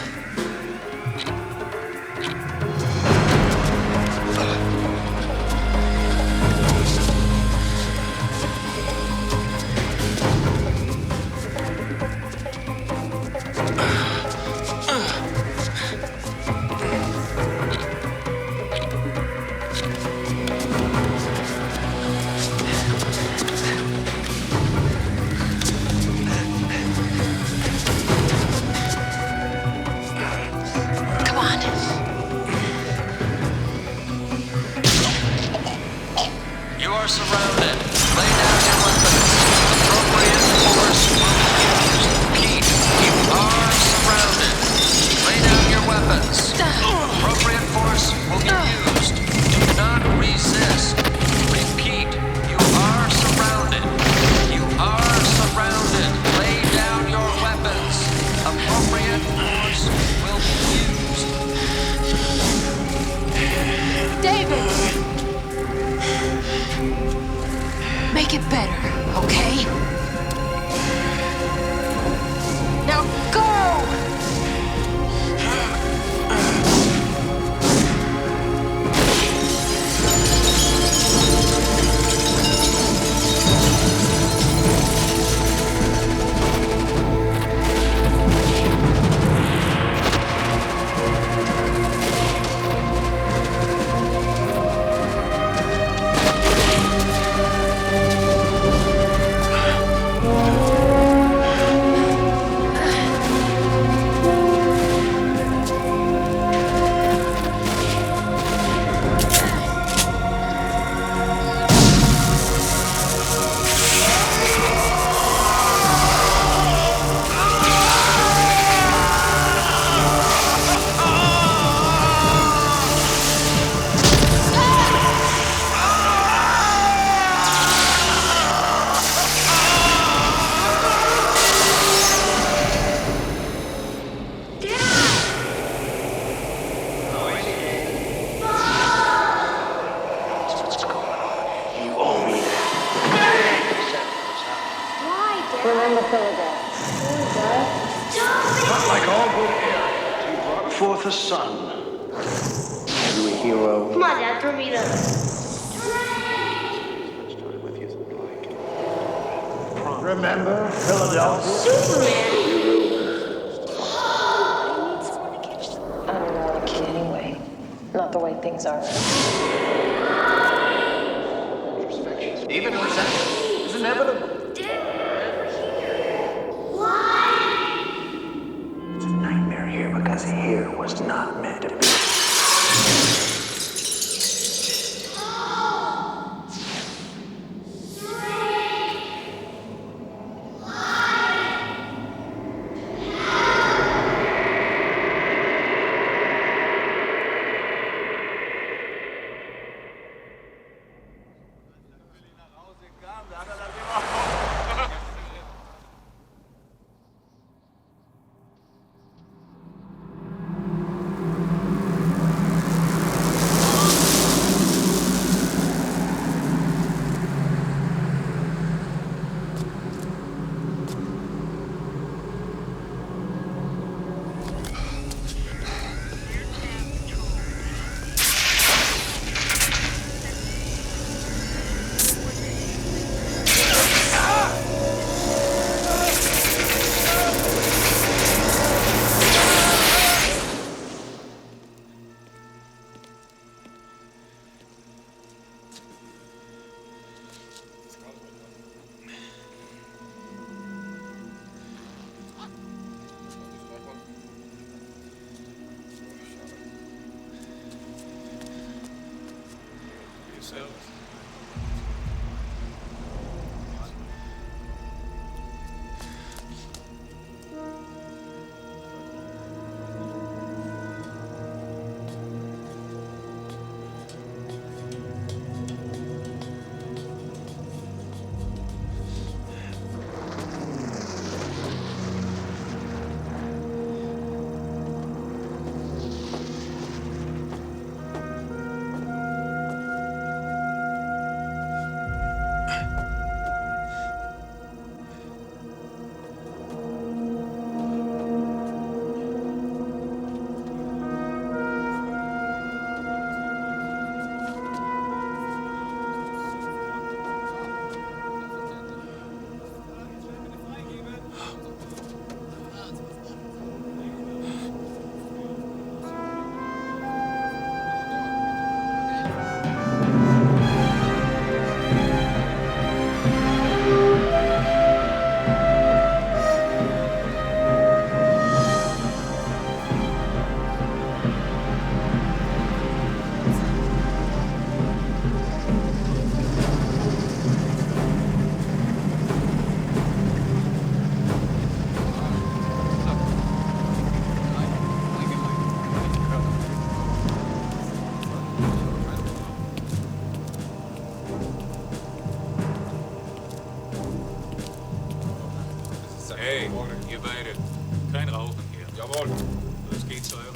get better, okay? Now go! Remember Philadelphia. Not like all good heirs. He brought forth a son. Are you a hero? Come on, Dad, throw me the... Remember Philadelphia? I'm not a kid anyway. Not the way things are. Even resentment is inevitable. It's a nightmare here because here was not meant to be. Hey, ihr beide. Kein Rauchen hier. Jawohl. Das geht zu eurem...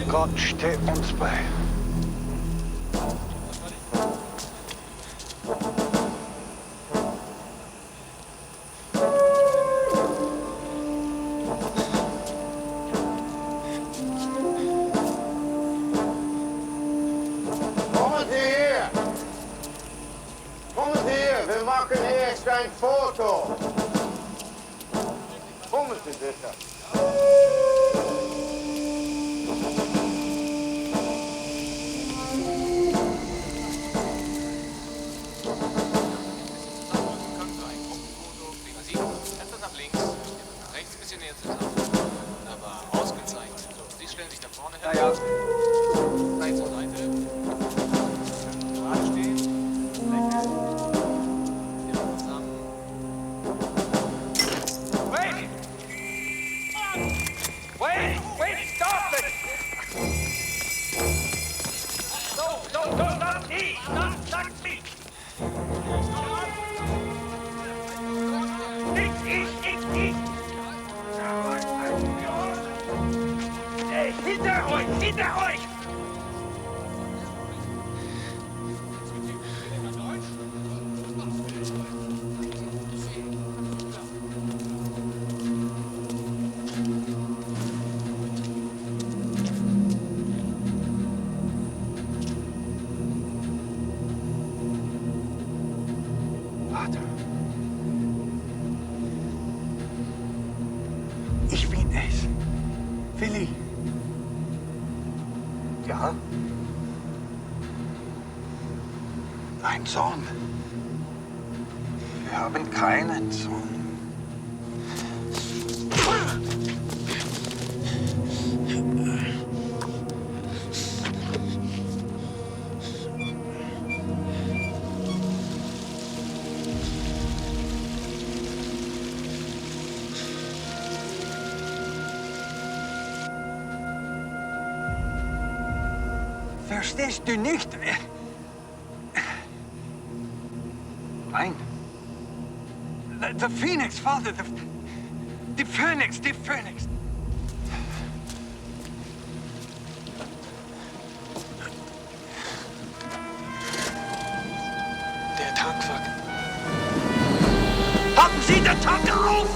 Gott steh uns bei. Kommen Sie her! Kommen Sie her, wir machen erst ein Foto. Kommen Sie bitte. Etwas nach links, nach rechts, ein bisschen näher zusammen. Aber ausgezeichnet. So, Sie stellen sich da vorne hin. Ja, ja. Seite zur Seite. Gerade stehen. Lächeln. Ja, zusammen. Wait! Wait! Wait! Stop it! No, not me! Not me! Hinter euch! Hinter euch! Vater. Ich bin es. Willi. Ja? Ein Sohn. Wir haben keinen Sohn. Verstehst du nicht? Nein. The Phoenix, Father, the Phoenix, the Phoenix. Der Tankwagen. Haben Sie den Tank auf!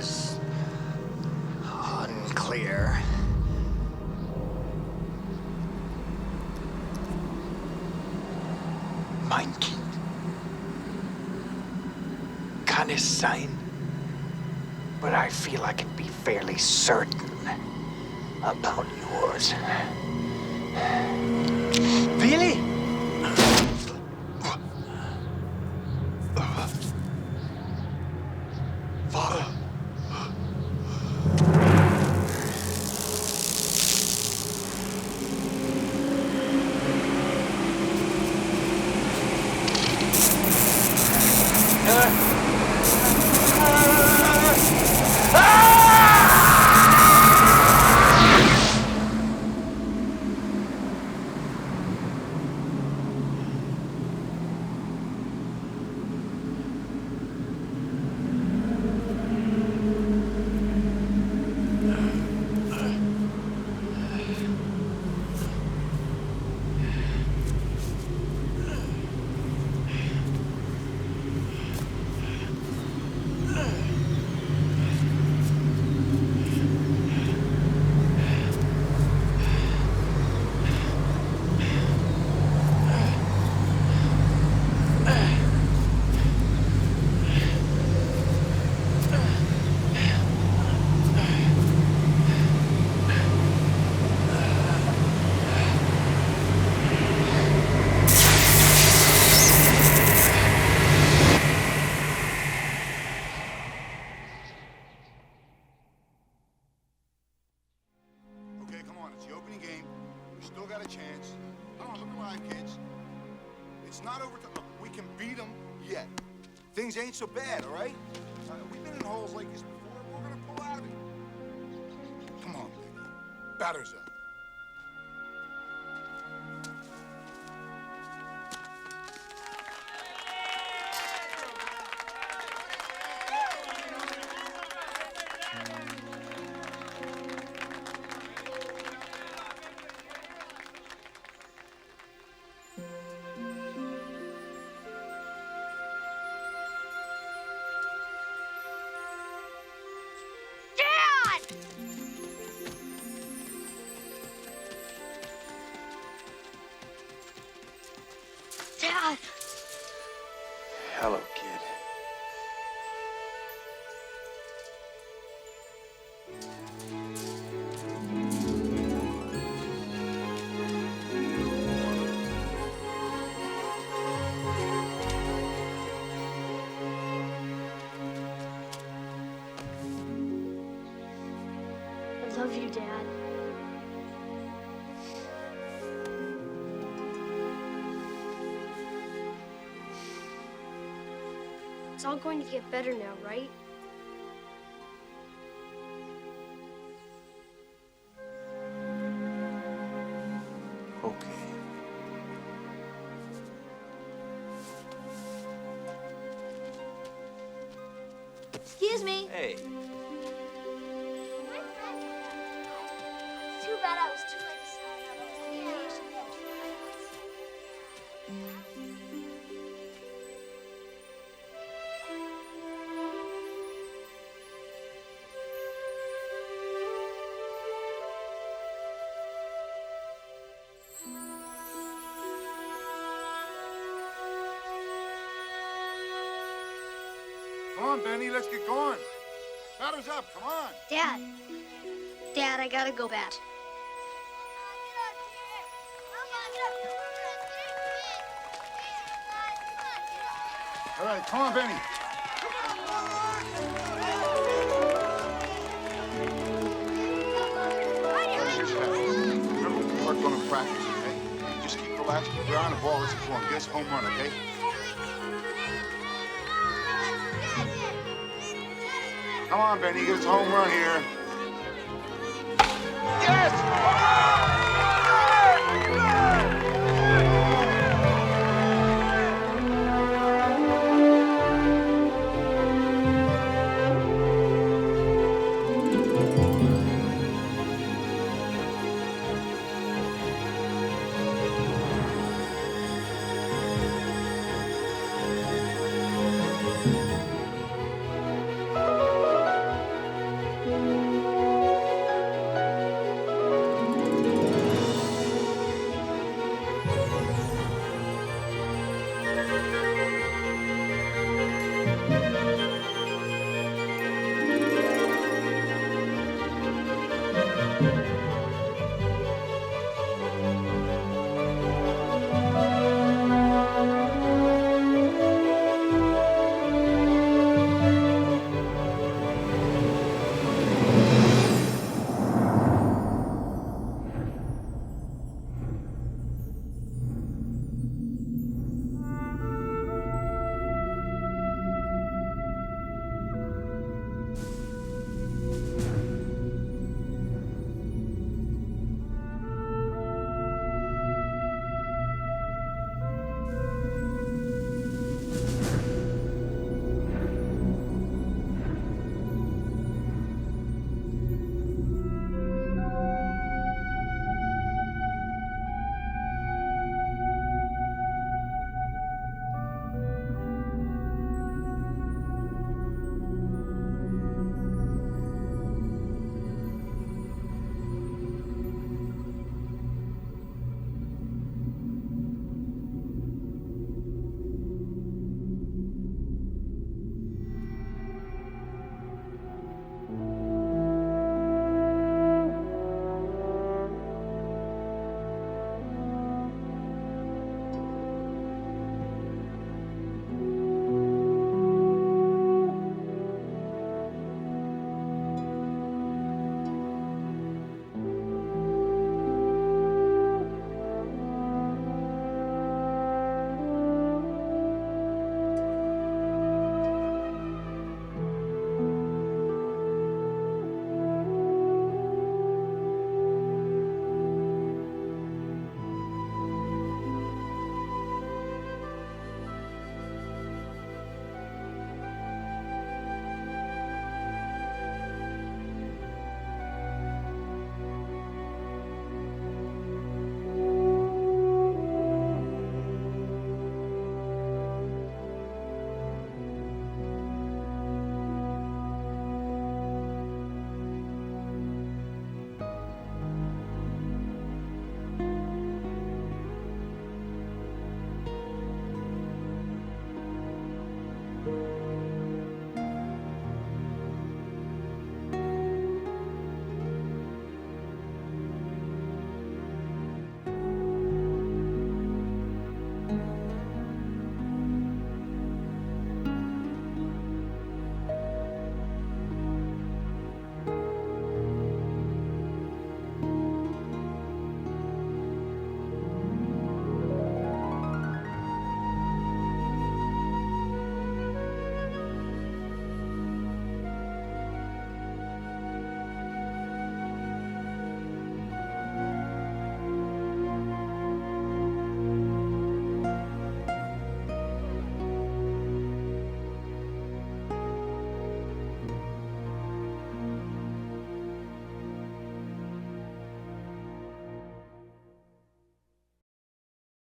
is unclear. Mein Kind. Kann es sein? But I feel I can be fairly certain about yours. Really? Father. Things ain't so bad, all right? We've been in holes like this before. We're gonna pull out of it. Come on, baby. Batter's up. Dad! Hello, kid. I love you, Dad. It's all going to get better now, right? Okay. Excuse me. Hey. Too bad I was too late to sign up. Come on, Benny, let's get going. Batter's up, come on. Dad. Dad, I gotta go bat. All right, come on, Benny. Here's your hat. Remember, we are going to practice, okay? Just keep relaxed, keep your eye on the ball, let's perform. Get us a home run, okay? Come on, Benny, get us a home run here. Yes!